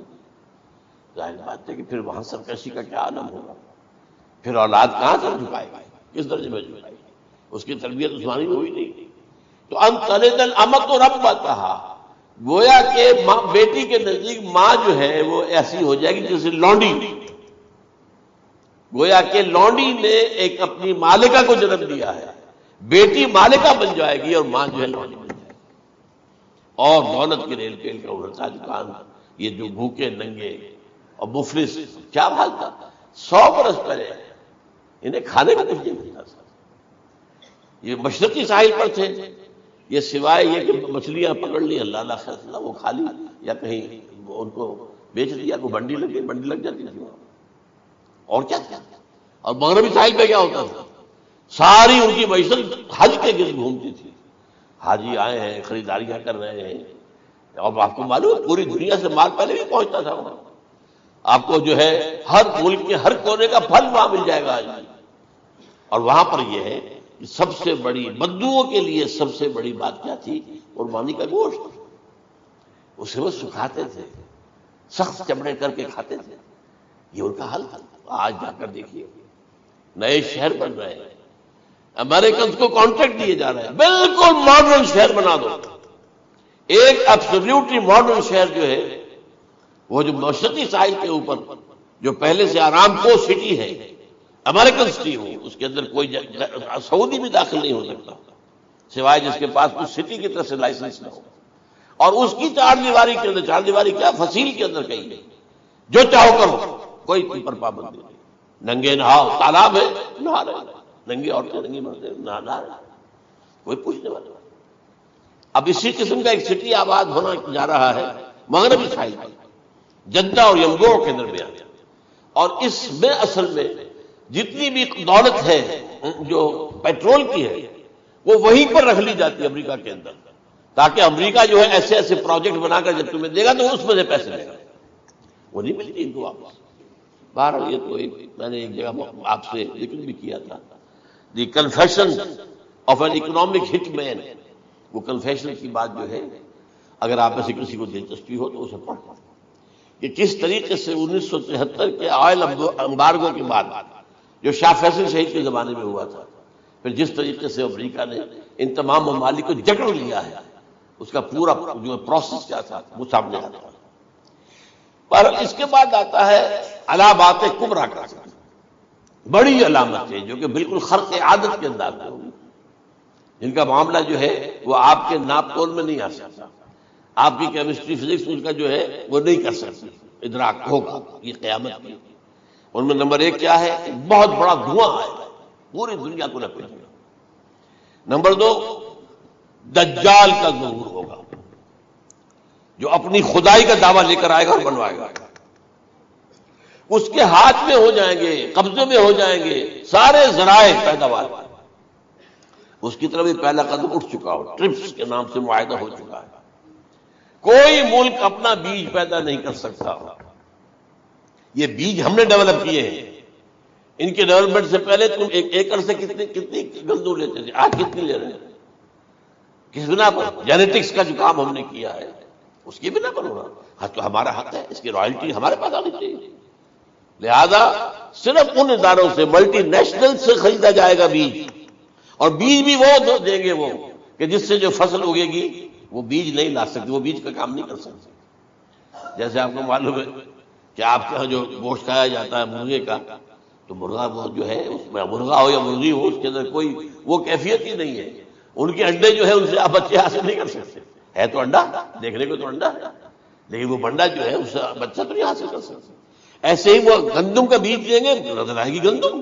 ظاہر بات ہے کہ پھر وہاں سرکشی کا کیا عالم ہوگا. پھر اولاد کہاں سر جھکائے گا، کس درجے میں جھکائے گا. اس کی تربیت عثمانی میں ہوئی نہیں. تو ان تلد الامۃ ربتہا، گویا کہ ماں بیٹی کے نزدیک ماں جو ہے وہ ایسی ہو جائے گی جیسے لونڈی. گویا کہ لونڈی نے ایک اپنی مالکہ کو جنم دیا ہے، بیٹی مالکہ بن جائے گی اور ماں جو ہے لونڈی بن جائے گی. اور دولت کے ریل پیل کا اڑتا دکان، یہ جو بھوکے ننگے اور مفلس، کیا حال تھا 100 برس پہلے. انہیں کھانے کا کچھ نہیں ملتا تھا. یہ مشرقی ساحل پر تھے، یہ سوائے یہ کہ مچھلیاں پکڑ لی، اللہ اللہ خیر وہ کھا لی، یا کہیں ان کو بیچ دیا، کوئی بنڈی لگ گئی، بنڈی لگ جاتی تھی. اور کیا تھا. اور مغربی ساحل پہ کیا ہوتا تھا؟ ساری ان کی معیشت حج کے گرد گھومتی تھی. حاجی آئے ہیں، خریداریاں کر رہے ہیں، اور آپ کو معلوم ہے پوری دنیا سے مال پہلے بھی پہنچتا تھا وہاں. آپ کو جو ہے ہر ملک کے ہر کونے کا پھل وہاں مل جائے گا آج. اور وہاں پر یہ ہے کہ سب سے بڑی بدبوؤں کے لیے سب سے بڑی بات کیا تھی؟ قربانی کا گوشت. اسے وہ سکھاتے تھے، سخت چمڑے کر کے کھاتے تھے. یہ ان کا حل تھا. آج جا کر دیکھیے نئے شہر بن رہے ہیں، امریکنز کو کانٹریکٹ دیے جا رہے ہیں، بالکل ماڈرن شہر بنا دو. ایک ایبسلیوٹلی ماڈرن شہر جو ہے وہ جو مشرقی ساحل کے اوپر جو پہلے سے آرام کو سٹی ہے، امریکن سٹی ہو، اس کے اندر کوئی سعودی بھی داخل نہیں ہو سکتا سوائے جس کے پاس اس سٹی کی طرف سے لائسنس نہ ہو. اور اس کی چار دیواری کے اندر، چار دیواری کیا فصیل کے اندر کہیں نہیں، جو چاہو کرو، کوئی تم پر پابندی نہیں. ننگے نہاؤ، تالاب ہے نہا رہے، ننگی عورتیں ننگی مرتے نہا رہے، کوئی پوچھنے والا. اب اسی قسم کا ایک سٹی آباد ہونا جا رہا ہے مغربی ساحل پر، جدہ اور ینبوع کے درمیان. اور اس میں اصل میں جتنی بھی دولت ہے جو پیٹرول کی ہے وہ وہیں پر رکھ لی جاتی ہے امریکہ کے اندر، تاکہ امریکہ جو ہے ایسے ایسے پروجیکٹ بنا کر جب تمہیں دے گا تو اس میں سے پیسے دے گا، وہ نہیں ملتی ان کو واپس. بہرحال یہ تو میں نے ایک جگہ آپ سے ذکر بھی کیا تھا، دی کنفیشن آف این اکنامک ہٹ مین. وہ کنفیشن کی بات جو ہے اگر آپ میں سے کسی کو دلچسپی ہو تو اسے پڑھ کہ کس طریقے سے 1973 کے آئل امبارگو کے بعد جو شاہ فیصل شہید کے زمانے میں ہوا تھا، پھر جس طریقے سے امریکہ نے ان تمام ممالک کو جکڑ لیا ہے، اس کا پورا جو پروسیس کیا تھا وہ سامنے آتا ہے. پر اس کے بعد آتا ہے علامات کبریٰ کا، بڑی علامتیں جو کہ بالکل خرق عادت کے انداز میں ہوگی، جن کا معاملہ جو ہے وہ آپ کے ناپ تول میں نہیں آ سکتا، آپ کی کیمسٹری فزکس اس کا جو ہے وہ نہیں کر سکتی، ادراک ہوگا یہ قیامت کی. ان میں نمبر ایک کیا ہے، بہت بڑا دھواں آئے گا پوری دنیا کو لپیٹے گا. نمبر دو، دجال کا ظہور ہوگا جو اپنی خدائی کا دعویٰ لے کر آئے گا اور بنوائے گا. اس کے ہاتھ میں ہو جائیں گے، قبضے میں ہو جائیں گے سارے ذرائع پیداوار. اس کی طرف بھی پہلا قدم اٹھ چکا ہو، ٹرپس کے نام سے معاہدہ ہو چکا ہے. کوئی ملک اپنا بیج پیدا نہیں کر سکتا. یہ بیج ہم نے ڈیولپ کیے ہیں. ان کے ڈیولپمنٹ سے پہلے تم ایک ایکڑ سے کتنی گندم لیتے تھے، آج کتنی لے رہے ہیں؟ کس بنا پر؟ جینیٹکس کا جو کام ہم نے کیا ہے اس کی بنا پر ہو رہا. ہاں تو ہمارا حق ہے، اس کی رائلٹی ہمارے پاس آنی چاہیے. لہذا صرف ان اداروں سے، ملٹی نیشنل سے خریدا جائے گا بیج، اور بیج بھی وہ دیں گے وہ کہ جس سے جو فصل اگے گی وہ بیج نہیں لا سکتے، وہ بیج کا کام نہیں کر سکتے. جیسے آپ کو معلوم ہے کہ آپ کے یہاں جو گوشت کھایا جاتا ہے مرغے کا، تو مرغا وہ جو ہے اس میں مرغا ہو یا مرغی ہو، اس کے اندر کوئی وہ کیفیت ہی نہیں ہے. ان کے انڈے جو ہے ان سے آپ بچے حاصل نہیں کر سکتے. ہے تو انڈا، دیکھنے کو تو انڈا ہے، لیکن وہ بنڈا جو ہے اس سے بچہ تو نہیں حاصل کر سکتے. ایسے ہی وہ گندم کا بیج دیں گے، نظر آئے گی گندم،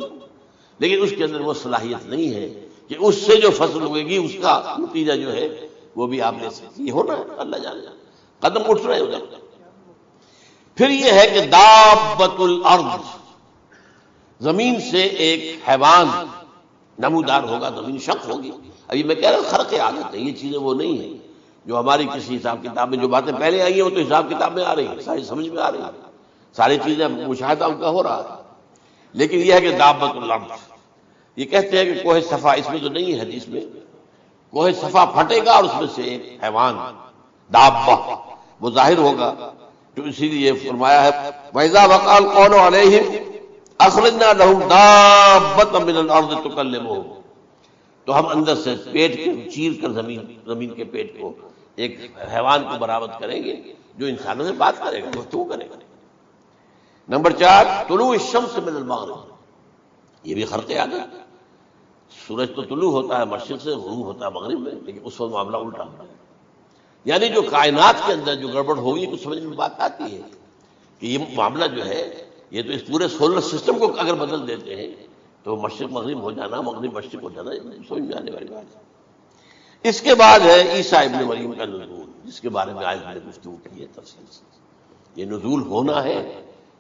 لیکن اس کے اندر وہ صلاحیت نہیں ہے کہ اس سے جو فصل ہوئے گی اس کا نتیجہ جو ہے وہ بھی آپ لے سکتے. یہ ہونا ہے، اللہ جانے، قدم اٹھ رہے ادھر. پھر یہ ہے کہ دابۃ الارض، زمین سے ایک حیوان نمودار ہوگا، زمین شق ہوگی. ابھی میں کہہ رہا ہوں خرق عادت ہے، یہ چیزیں وہ نہیں ہیں جو ہماری کسی حساب کتاب میں جو باتیں پہلے آئی ہیں وہ تو حساب کتاب میں آ رہی ہیں، ساری سمجھ میں آ رہی ہیں، ساری چیزیں مشاہدہ ان کا ہو رہا ہے. لیکن یہ ہے کہ دابۃ الارض، یہ کہتے ہیں کہ کوہ صفا، اس میں تو نہیں ہے حدیث میں، کوہ صفا پھٹے گا اور اس میں سے ایک حیوان دابہ وہ ظاہر ہوگا. تو اسی لیے فرمایا ہے وَإِذَا وَقَعَ الْقَوْلُ عَلَيْهِمْ أَخْرَجْنَا لَهُمْ دَابَّةً مِّنَ الْأَرْضِ تُكَلِّمُهُمْ. تو ہم اندر سے پیٹ کے چیر کر زمین کے پیٹ کو ایک حیوان کو برآمد کریں گے جو انسانوں سے بات کرے گا، گفتگو کرے گا. نمبر 4، طلوع الشمس من المغرب، یہ بھی خرق عادت. سورج تو طلوع ہوتا ہے مشرق سے، غروب ہوتا ہے مغرب میں، لیکن اس وقت معاملہ الٹا ہوتا ہے. یعنی جو کائنات کے اندر جو گڑبڑ ہوگی کچھ سمجھ میں بات آتی ہے کہ یہ معاملہ جو ہے یہ تو اس پورے سولر سسٹم کو اگر بدل دیتے ہیں تو مشرق مغرب ہو جانا، مغرب مشرق ہو جانا سمجھ میں آنے والی بات ہے. اس کے بعد ہے عیسیٰ ابن مریم کا نزول، جس کے بارے میں آج میں نے گفتگو کی ہے تفصیل سے. یہ نزول ہونا ہے،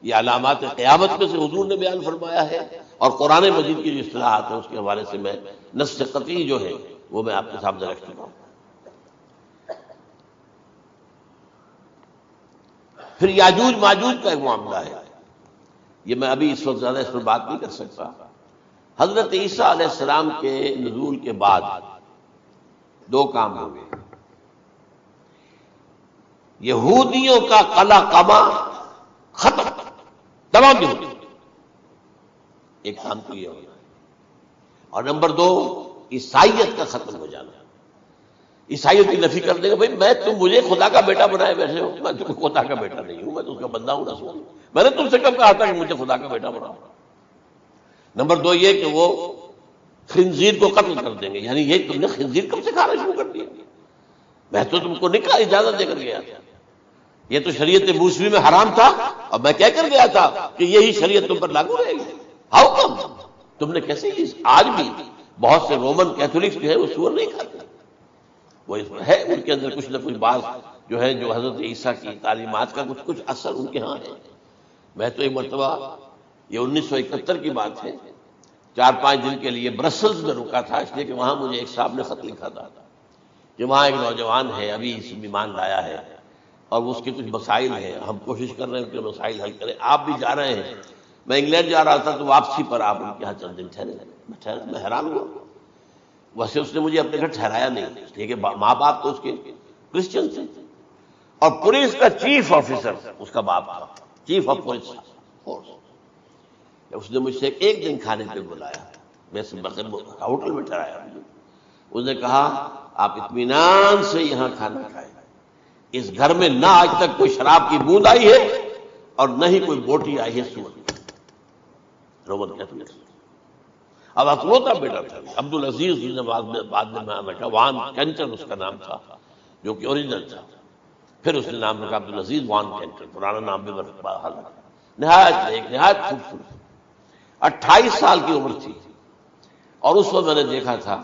یہ علامات قیامت میں سے حضور نے بیان فرمایا ہے، اور قرآن مجید کی جو اصطلاحات ہیں اس کے حوالے سے میں نص قطعی جو ہے وہ میں آپ کے سامنے رکھ چکا ہوں. پھر یاجوج ماجوج کا ایک معاملہ ہے، یہ میں ابھی اس وقت زیادہ اس پر بات نہیں کر سکتا. حضرت عیسیٰ علیہ السلام کے نزول کے بعد دو کام ہو گئے. یہودیوں کا قلع قمع ختم، تمام یہودی. ایک کام تو یہ ہونا. اور نمبر دو، عیسائیت کا ختم ہو جانا. عیسائیت کی نفی کر دے گا. بھائی تم مجھے خدا کا بیٹا بنائے بیٹھے ہو، میں تم خدا کا بیٹا نہیں ہوں، میں تو اس کا بندہ ہوں، رسول. میں نے تم سے کب کہا تھا کہ مجھے خدا کا بیٹا بناؤ. نمبر دو یہ کہ وہ خنزیر کو قتل کر دیں گے. یعنی یہ تم نے خنزیر کب سے کھانا شروع کر دیا؟ میں تو تم کو نکاح اجازت دے کر گیا تھا. یہ تو شریعت موسوی میں حرام تھا اور میں کہہ کر گیا تھا کہ یہی شریعت تم پر لاگو رہے گی. How come? تم نے کیسے کی؟ آج بھی بہت سے رومن کیتھولکس جو ہے وہ سور نہیں کھاتے. وہ ہے ان کے اندر کچھ نہ کچھ بات جو ہے جو حضرت عیسیٰ کی تعلیمات کا کچھ اثر ان کے ہاں ہے. میں تو ایک مرتبہ، یہ 1971 کی بات ہے، 4-5 دن کے لیے برسلز میں رکا تھا، اس لیے کہ وہاں مجھے ایک صاحب نے خط لکھا تھا کہ وہاں ایک نوجوان ہے، ابھی ایمان لایا ہے اور اس کے کچھ مسائل ہیں، ہم کوشش کر رہے ہیں کہ مسائل حل کریں. آپ بھی جا رہے ہیں. میں انگلینڈ جا رہا تھا تو واپسی پر آپ ان کے یہاں چند دن ٹھہرے. میں حیران ہوا. ویسے اس نے مجھے اپنے گھر ٹھہرایا نہیں، اس لیے کہ ماں باپ تو اس کے کرسچن تھے اور پولیس کا چیف آفیسر اس کا باپ تھا، چیف آف پولیس فورس. اس نے مجھ سے ایک دن کھانے پہ بلایا، میں سے بغیر ہوٹل میں ٹھہرایا. اس نے کہا آپ اطمینان سے یہاں کھانا کھائیں، اس گھر میں نہ آج تک کوئی شراب کی بوند آئی ہے اور نہ ہی کوئی بوٹی آئی ہے سور. Roman Catholic. اب اکلوتا بیٹا تھا عبدالعزیز، نے بعد میں بیٹا وان کینٹر اس کا نام تھا جو کہ اوریجنل تھا. پھر اس نے نام رکھا عبدالعزیز وان کینٹر، پرانا نام بھی بحال. نہایت خوبصورت. 28 سال کی عمر تھی اور اس وقت میں نے دیکھا تھا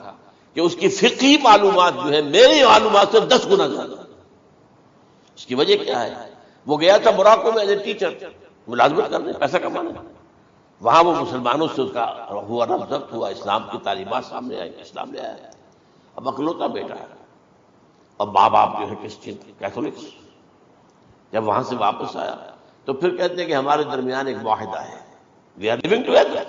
کہ اس کی فقہی معلومات جو ہے میری معلومات سے 10 گنا زیادہ. اس کی وجہ کیا ہے؟ وہ گیا تھا موراکو میں ایز اے ٹیچر ملازمت کرنے، پیسہ کمانے. وہاں وہ مسلمانوں سے اس کا ہوا ربط ہوا، اسلام کی تعلیمات سامنے آئی، اسلام لے آیا. اب اکلوتا بیٹا ہے اور ماں باپ جو ہے کرسچن کیتھولکس. جب وہاں سے واپس آیا تو پھر کہتے ہیں کہ ہمارے درمیان ایک معاہدہ ہے، وی آر لیونگ ٹوگیدر،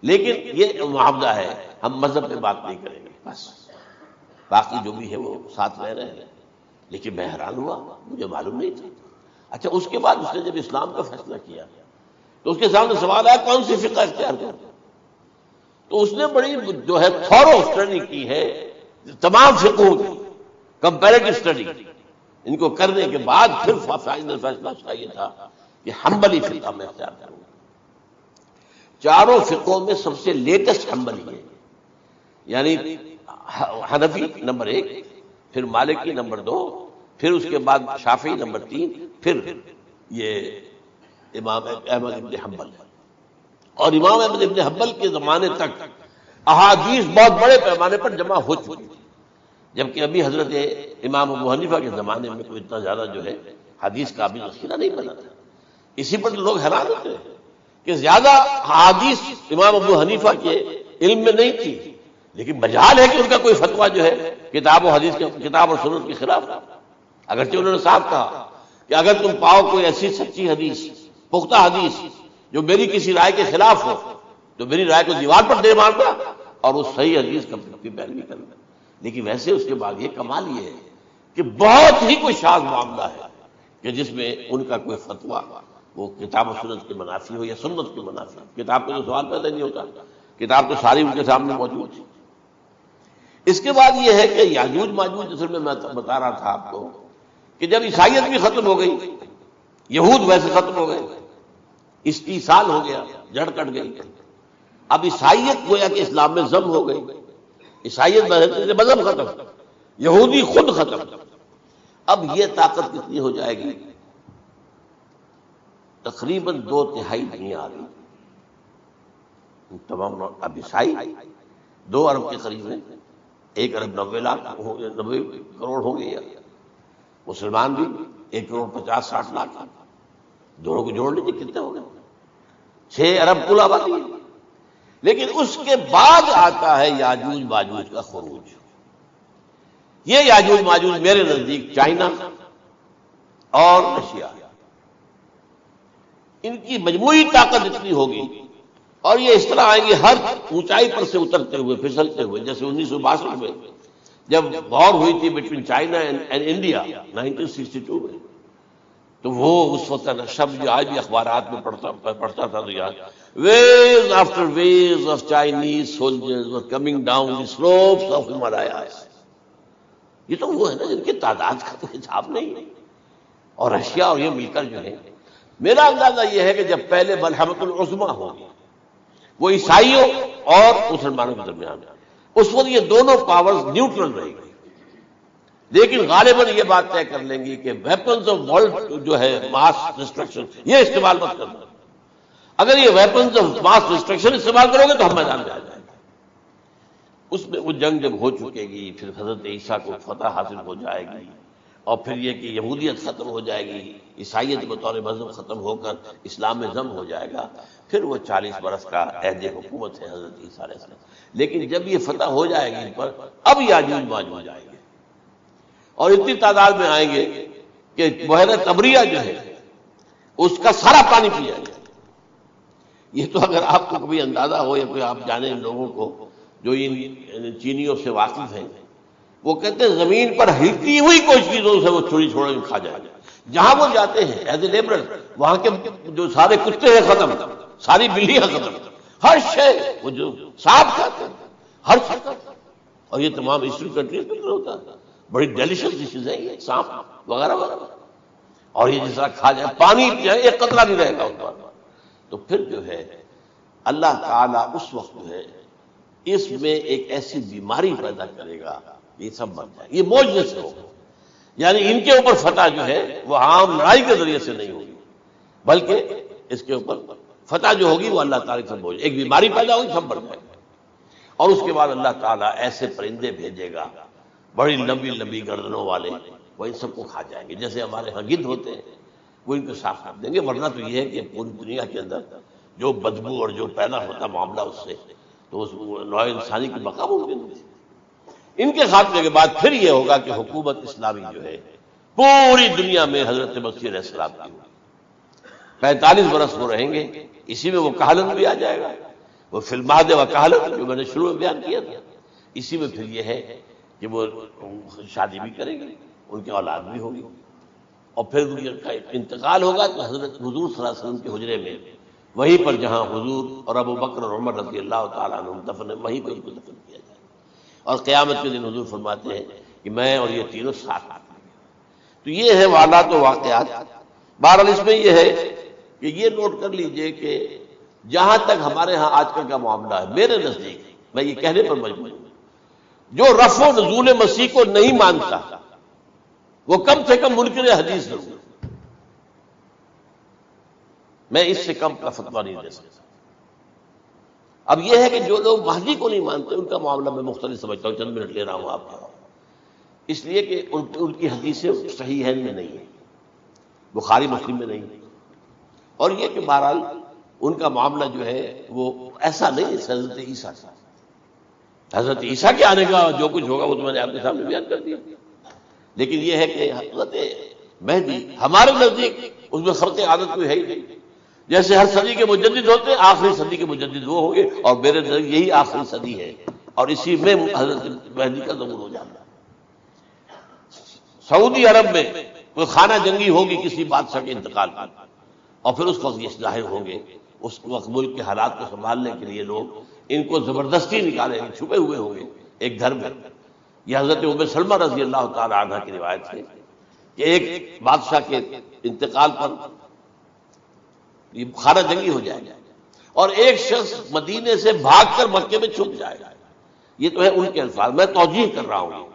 لیکن یہ معاہدہ ہے ہم مذہب پہ بات نہیں کریں گے، بس باقی جو بھی ہے وہ ساتھ رہ رہے ہیں. لیکن میں حیران ہوا، مجھے معلوم نہیں تھا. اچھا اس کے بعد اس نے جب اسلام کا فیصلہ کیا تو اس کے سامنے سوال آیا کون سی فقہ اختیار کرے. تو اس نے بڑی جو ہے تھورو اسٹڈی کی ہے تمام فقہوں کی، کمپیریٹو اسٹڈی. ان کو کرنے کے بعد پھر فائنل فیصلہ اس کا یہ تھا کہ حنبلی فقہ میں اختیار کروں گا. چاروں فقہوں میں سب سے لیٹسٹ حنبلی ہے، یعنی حنفی نمبر 1، پھر مالکی نمبر 2، پھر اس کے بعد شافعی نمبر 3، پھر یہ امام احمد ابن حنبل. اور امام احمد ابن حنبل کے زمانے تک احادیث بہت بڑے پیمانے پر جمع ہو چکی تھی، جبکہ ابھی حضرت امام ابو حنیفہ کے زمانے میں کوئی اتنا زیادہ جو ہے حدیث کا ابھی ذخیرہ نہیں بنا تھا. اسی پر لوگ حیران ہوتے ہیں کہ زیادہ حدیث امام ابو حنیفہ کے علم میں نہیں تھی، لیکن مجال ہے کہ ان کا کوئی فتویٰ جو ہے کتاب و حدیث کے، کتاب اور سنت کے خلاف تھا. اگرچہ انہوں نے صاف کہا کہ اگر تم پاؤ کوئی ایسی سچی حدیث، پختہ حدیث جو میری کسی رائے کے خلاف ہو تو میری رائے کو دیوار پر دے مارنا اور اس صحیح حدیث کی پیروی کرنا. لیکن ویسے اس کے بعد یہ کمال یہ ہے کہ بہت ہی کوئی شاذ معاملہ ہے کہ جس میں ان کا کوئی فتویٰ وہ کتاب و سنت کے منافی ہو یا سنت کے منافی. کتاب پہ تو سوال پیدا نہیں ہوتا، کتاب تو ساری ان کے سامنے موجود تھی. اس کے بعد یہ ہے کہ یاجوج ماجوج، جیسے میں بتا رہا تھا آپ کو کہ جب عیسائیت بھی ختم ہو گئی، یہود ویسے ختم ہو گئے، استیصال ہو گیا، جڑ کٹ گئی. اب عیسائیت گویا کہ اسلام میں ضم ہو گئی. عیسائیت مذہب ختم، یہودی خود ختم. اب یہ طاقت کتنی ہو جائے گی؟ تقریباً 2/3 دنیا آ رہی تمام. اب عیسائی 2 ارب کے قریب ہیں، 1 ارب 90 کروڑ ہو گئی. مسلمان بھی 1 کروڑ 50-60 لاکھ. دونوں کو جوڑ لیجیے کتنے ہو گئے؟ 6 ارب کل آبادی ہے. لیکن اس کے بعد آتا ہے یاجوج ماجوج کا خروج. یہ یاجوج ماجوج میرے نزدیک چائنا اور رشیا، ان کی مجموعی طاقت اتنی ہوگی اور یہ اس طرح آئیں گے ہر اونچائی پر سے اترتے ہوئے، پھسلتے ہوئے. جیسے 1962 میں جب وار ہوئی تھی بٹوین چائنا اینڈ انڈیا 1962 میں، تو وہ اس وقت کا شب جو آج بھی اخبارات میں پڑھتا تھا تو یاد, waves after waves of Chinese soldiers were coming down the slopes of Himalayas. یہ تو وہ ہے نا جن کی تعداد کا تو حساب نہیں ہے. اور رشیا اور یہ مل کر جو ہے, میرا اندازہ یہ ہے کہ جب پہلے ملحمۃ العظمیٰ ہوگی وہ عیسائیوں اور مسلمانوں کے درمیان, اس وقت یہ دونوں پاورز نیوٹرل رہے گی, لیکن غالباً یہ بات طے کر لیں گی کہ ویپنز آف ورلڈ جو ہے ماس ڈسٹرکشن یہ استعمال مت کرنا. اگر یہ ویپنز آف ماس ڈسٹرکشن استعمال کرو گے تو ہم میدان میں آ جائیں گے. اس میں وہ جنگ جب ہو چکے گی, پھر حضرت عیسیٰ کو فتح حاصل ہو جائے گی, اور پھر یہ کہ یہودیت ختم ہو جائے گی, عیسائیت بطور مذہب ختم ہو کر اسلام میں ضم ہو جائے گا, پھر وہ 40 برس کا عہد حکومت ہے حضرت عیسیٰ علیہ السلام. لیکن جب یہ فتح ہو جائے گی ان پر, اب یاجوج ماجوج آئیں گے اور اتنی تعداد میں آئیں گے کہ بحیرہ طبریہ جو ہے اس کا سارا پانی پی جائے گا. یہ تو اگر آپ کو کبھی اندازہ ہو یا کوئی آپ جانے ان لوگوں کو جو ان چینیوں سے واقف ہیں, وہ کہتے ہیں زمین پر ہلتی ہوئی کوئی چیزوں سے وہ چھوڑی چھوڑی کھا جائے گا. جہاں وہ جاتے ہیں ایز اے لیبرر, وہاں کے جو سارے کتے ہیں ختم, ساری بلیاں ختم, ہر شے وہ جو سانپ کھاتے ہیں ہر چیز. اور یہ تمام ایسٹرن کنٹریز میں ہوتا ہے, بڑی ڈیلیشس ڈشز ہیں یہ سانپ وغیرہ وغیرہ. اور یہ جس طرح کھا جائے, پانی جو ہے ایک قطرہ نہیں رہے گا اس پر. تو پھر جو ہے اللہ تعالیٰ اس وقت جو ہے اس میں ایک ایسی بیماری پیدا کرے گا, یہ سب بن جائے, یہ معجزے سے ہوگا. یعنی ان کے اوپر فتح جو ہے وہ عام لڑائی کے ذریعے سے نہیں ہوگی, بلکہ اس کے اوپر فتح جو ہوگی وہ اللہ تعالیٰ سے ہوگی. ایک بیماری پیدا ہوگی, سب بڑھ جائے گا. اور اس کے بعد اللہ تعالیٰ ایسے پرندے بھیجے گا بڑی لمبی لمبی گردنوں والے, وہ ان سب کو کھا جائیں گے. جیسے ہمارے ہاں گدھ ہوتے ہیں وہ ان کو صاف کر دیں گے. ورنہ تو یہ ہے کہ پوری دنیا کے اندر جو بدبو اور جو پیدا ہوتا معاملہ اس سے, تو اس نوع انسانی کی بقا ممکن نہیں. ان کے خاتمے کے بعد پھر یہ ہوگا کہ حکومت اسلامی جو ہے پوری دنیا میں حضرت مسیح علیہ السلام کی ہوگی. 45 برس وہ رہیں گے, اسی میں وہ کہالت بھی آ جائے گا. وہ فی المہد و کہالت جو میں نے شروع میں بیان کیا تھا, اسی میں پھر یہ ہے کہ وہ شادی بھی کریں گے, ان کی اولاد بھی ہوگی, اور پھر ان کا انتقال ہوگا تو حضرت حضور صلی اللہ علیہ وسلم کے حجرے میں وہیں پر جہاں حضور اور ابو بکر اور عمر رضی اللہ تعالیٰ عنہ دفن, وہیں پہ ان کو دفن کیا جائے. اور قیامت کے دن حضور فرماتے ہیں کہ میں اور یہ تینوں ساتھ آتے ہیں. تو یہ ہے حالات و واقعات. بہرحال اس میں یہ ہے کہ یہ نوٹ کر لیجئے کہ جہاں تک ہمارے ہاں آج کل کا معاملہ ہے, میرے نزدیک میں یہ کہنے پر مجبور ہوں, جو رفع و نزول مسیح کو نہیں مانتا وہ کم سے کم منکر حدیث ضرور. میں اس سے کم کا فتویٰ نہیں دے سکتا. اب یہ ہے کہ جو لوگ مہدی کو نہیں مانتے ان کا معاملہ میں مختلف سمجھتا ہوں. چند منٹ لے رہا ہوں آپ کا, اس لیے کہ ان کی حدیثیں صحیح ہیں میں نہیں ہیں, بخاری مسلم میں نہیں, اور یہ کہ بہرحال ان کا معاملہ جو ہے وہ ایسا نہیں ہے حضرت عیسیٰ کا. حضرت عیسیٰ کے آنے کا جو کچھ ہوگا وہ تو میں نے آپ کے سامنے بیان کر دیا. لیکن یہ ہے کہ حضرت مہدی ہمارے نزدیک اس میں خرق عادت کوئی ہے ہی نہیں. جیسے ہر صدی کے مجدد ہوتے ہیں, آخری صدی کے مجدد وہ ہوں گے, اور میرے نزدیک یہی آخری صدی ہے, اور اسی میں حضرت مہدی کا ظہور ہو جانا. سعودی عرب میں کوئی خانہ جنگی ہوگی کسی بادشاہ کے انتقال پر, اور پھر اس وقت یہ ظاہر ہوں گے. اس وقت ملک کے حالات کو سنبھالنے کے لیے لوگ ان کو زبردستی نکالیں گے, چھپے ہوئے ہوں گے ایک گھر میں. یہ حضرت ام سلمہ رضی اللہ تعالی عنہ کی روایت ہے کہ ایک بادشاہ کے انتقال پر یہ خانہ جنگی ہو جائے گا, اور ایک شخص مدینے سے بھاگ کر مکے میں چھپ جائے گا. یہ تو ہے ان کے الفاظ, میں توجیہ کر رہا ہوں.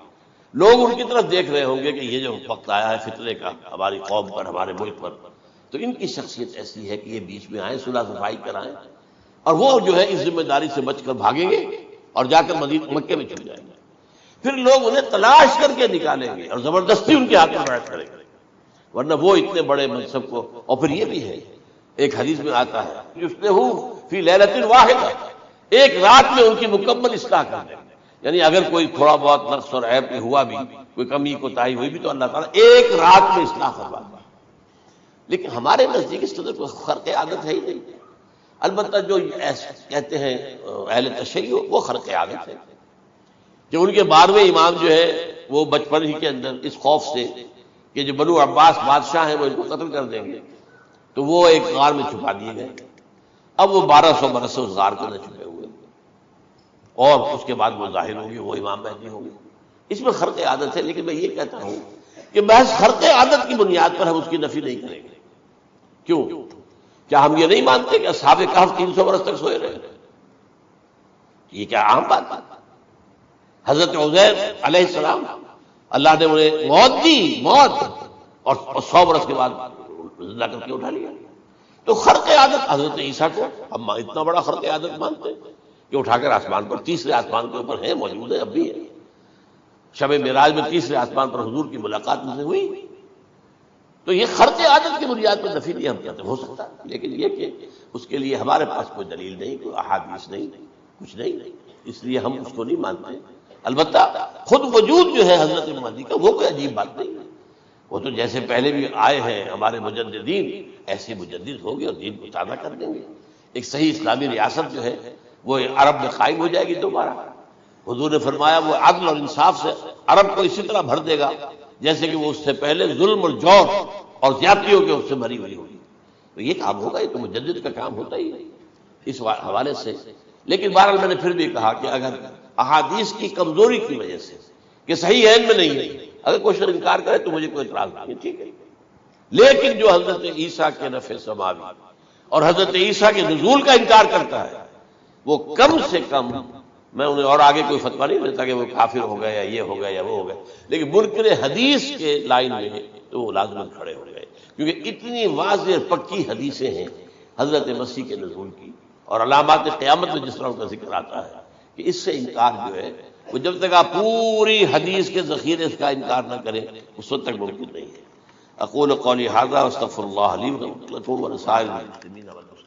لوگ ان کی طرف دیکھ رہے ہوں گے کہ یہ جو وقت آیا ہے فتنے کا ہماری قوم پر, ہمارے ملک پر, تو ان کی شخصیت ایسی ہے کہ یہ بیچ میں آئیں, صلح صفائی کرائیں, اور وہ جو ہے اس ذمہ داری سے بچ کر بھاگیں گے اور جا کر مکے میں چھپ جائیں گے. پھر لوگ انہیں تلاش کر کے نکالیں گے اور زبردستی ان کے ہاتھ میں بیٹھ کریں گے, ورنہ وہ اتنے بڑے منصب کو. اور پھر یہ بھی ہے, ایک حدیث میں آتا ہے یصلحو فی لیلۃ واحدہ, ایک رات میں ان کی مکمل اصلاح کر دیں. یعنی اگر کوئی تھوڑا بہت نقص اور عیب ہوا بھی, کوئی کمی کوتاہی ہوئی بھی, تو اللہ تعالیٰ ایک رات میں اصلاح کروا دے. لیکن ہمارے نزدیک اس طرح کوئی خرق عادت ہے ہی نہیں. البتہ جو کہتے ہیں اہل تشیع وہ خرق عادت ہے کہ ان کے 12ویں امام جو ہے وہ بچپن ہی کے اندر اس خوف سے کہ جو بنو عباس بادشاہ ہیں وہ ان کو قتل کر دیں گے، تو وہ ایک غار میں چھپا دیے گئے۔ اب وہ 1200 برس سے اس غار کے اندر چھپے ہوئے، اور اس کے بعد وہ ظاہر ہوگی، وہ امام مہدی ہوگی۔ اس میں خرق عادت ہے، لیکن میں یہ کہتا ہوں کہ محض خرق عادت کی بنیاد پر ہم اس کی نفی نہیں کریں گے۔ کیوں؟ کیا ہم یہ نہیں مانتے کہ اصحاب کہف 300 برس تک سوئے رہے؟ یہ کیا عام بات ہے؟ حضرت عزیر علیہ السلام اللہ نے انہیں موت دی، موت، اور 100 برس کے بعد زندہ کر کے اٹھا لیا۔ تو خرق عادت حضرت عیسیٰ کو ہم اتنا بڑا خرق عادت مانتے ہیں کہ اٹھا کر آسمان پر، تیسرے آسمان کے اوپر ہے، موجود ہے، اب بھی ہے۔ شب معراج میں تیسرے آسمان پر حضور کی ملاقات ان سے ہوئی۔ تو یہ خرق عادت کی بنیاد پر نفی نہیں ہم کہتے ہو سکتا، لیکن یہ کہ اس کے لیے ہمارے پاس کوئی دلیل نہیں، کوئی احادیث نہیں، کچھ نہیں، اس لیے ہم اس کو نہیں مانتے۔ البتہ خود وجود جو ہے حضرت مہدی کا وہ کوئی عجیب بات نہیں ہے، وہ تو جیسے پہلے بھی آئے ہیں ہمارے مجددین، ایسے مجدد ہوں گے اور دین کو تازہ کر دیں گے۔ ایک صحیح اسلامی ریاست جو ہے وہ عرب میں قائم ہو جائے گی دوبارہ۔ حضور نے فرمایا وہ عدل اور انصاف سے عرب کو اسی طرح بھر دے گا جیسے کہ وہ اس سے پہلے ظلم اور جور اور زیادتیوں کے اس سے بھری ہوئی ہوگی۔ تو یہ کام ہوگا، یہ تو مجدد کا کام ہوتا ہی ہے اس حوالے سے۔ لیکن بہرحال میں نے پھر بھی کہا کہ اگر احادیث کی کمزوری کی وجہ سے کہ صحیح عین میں نہیں ہے، اگر کوئی شخص انکار کرے تو مجھے کوئی اعتراض نہیں ہے، ٹھیک ہے۔ لیکن جو حضرت عیسیٰ کے نفع سماوی اور حضرت عیسیٰ کے نزول کا انکار کرتا ہے وہ کم سے کم، میں انہیں اور آگے کوئی فتویٰ نہیں دیتا کہ وہ کافر ہو گئے یا یہ ہو گئے یا وہ ہو گئے، لیکن منکر حدیث کے لائن میں تو وہ لازماً کھڑے ہو گئے، کیونکہ اتنی واضح پکی حدیثیں ہیں حضرت مسیح کے نزول کی اور علامات قیامت میں جس طرح ان کا ذکر آتا ہے کہ اس سے انکار جو ہے وہ جب تک آپ پوری حدیث کے ذخیرے اس کا انکار نہ کریں اس وقت تک ممکن نہیں ہے۔ اقول قولی ھذا واستغفر اللہ لی ولکم ولسائر المسلمین والمسلمات۔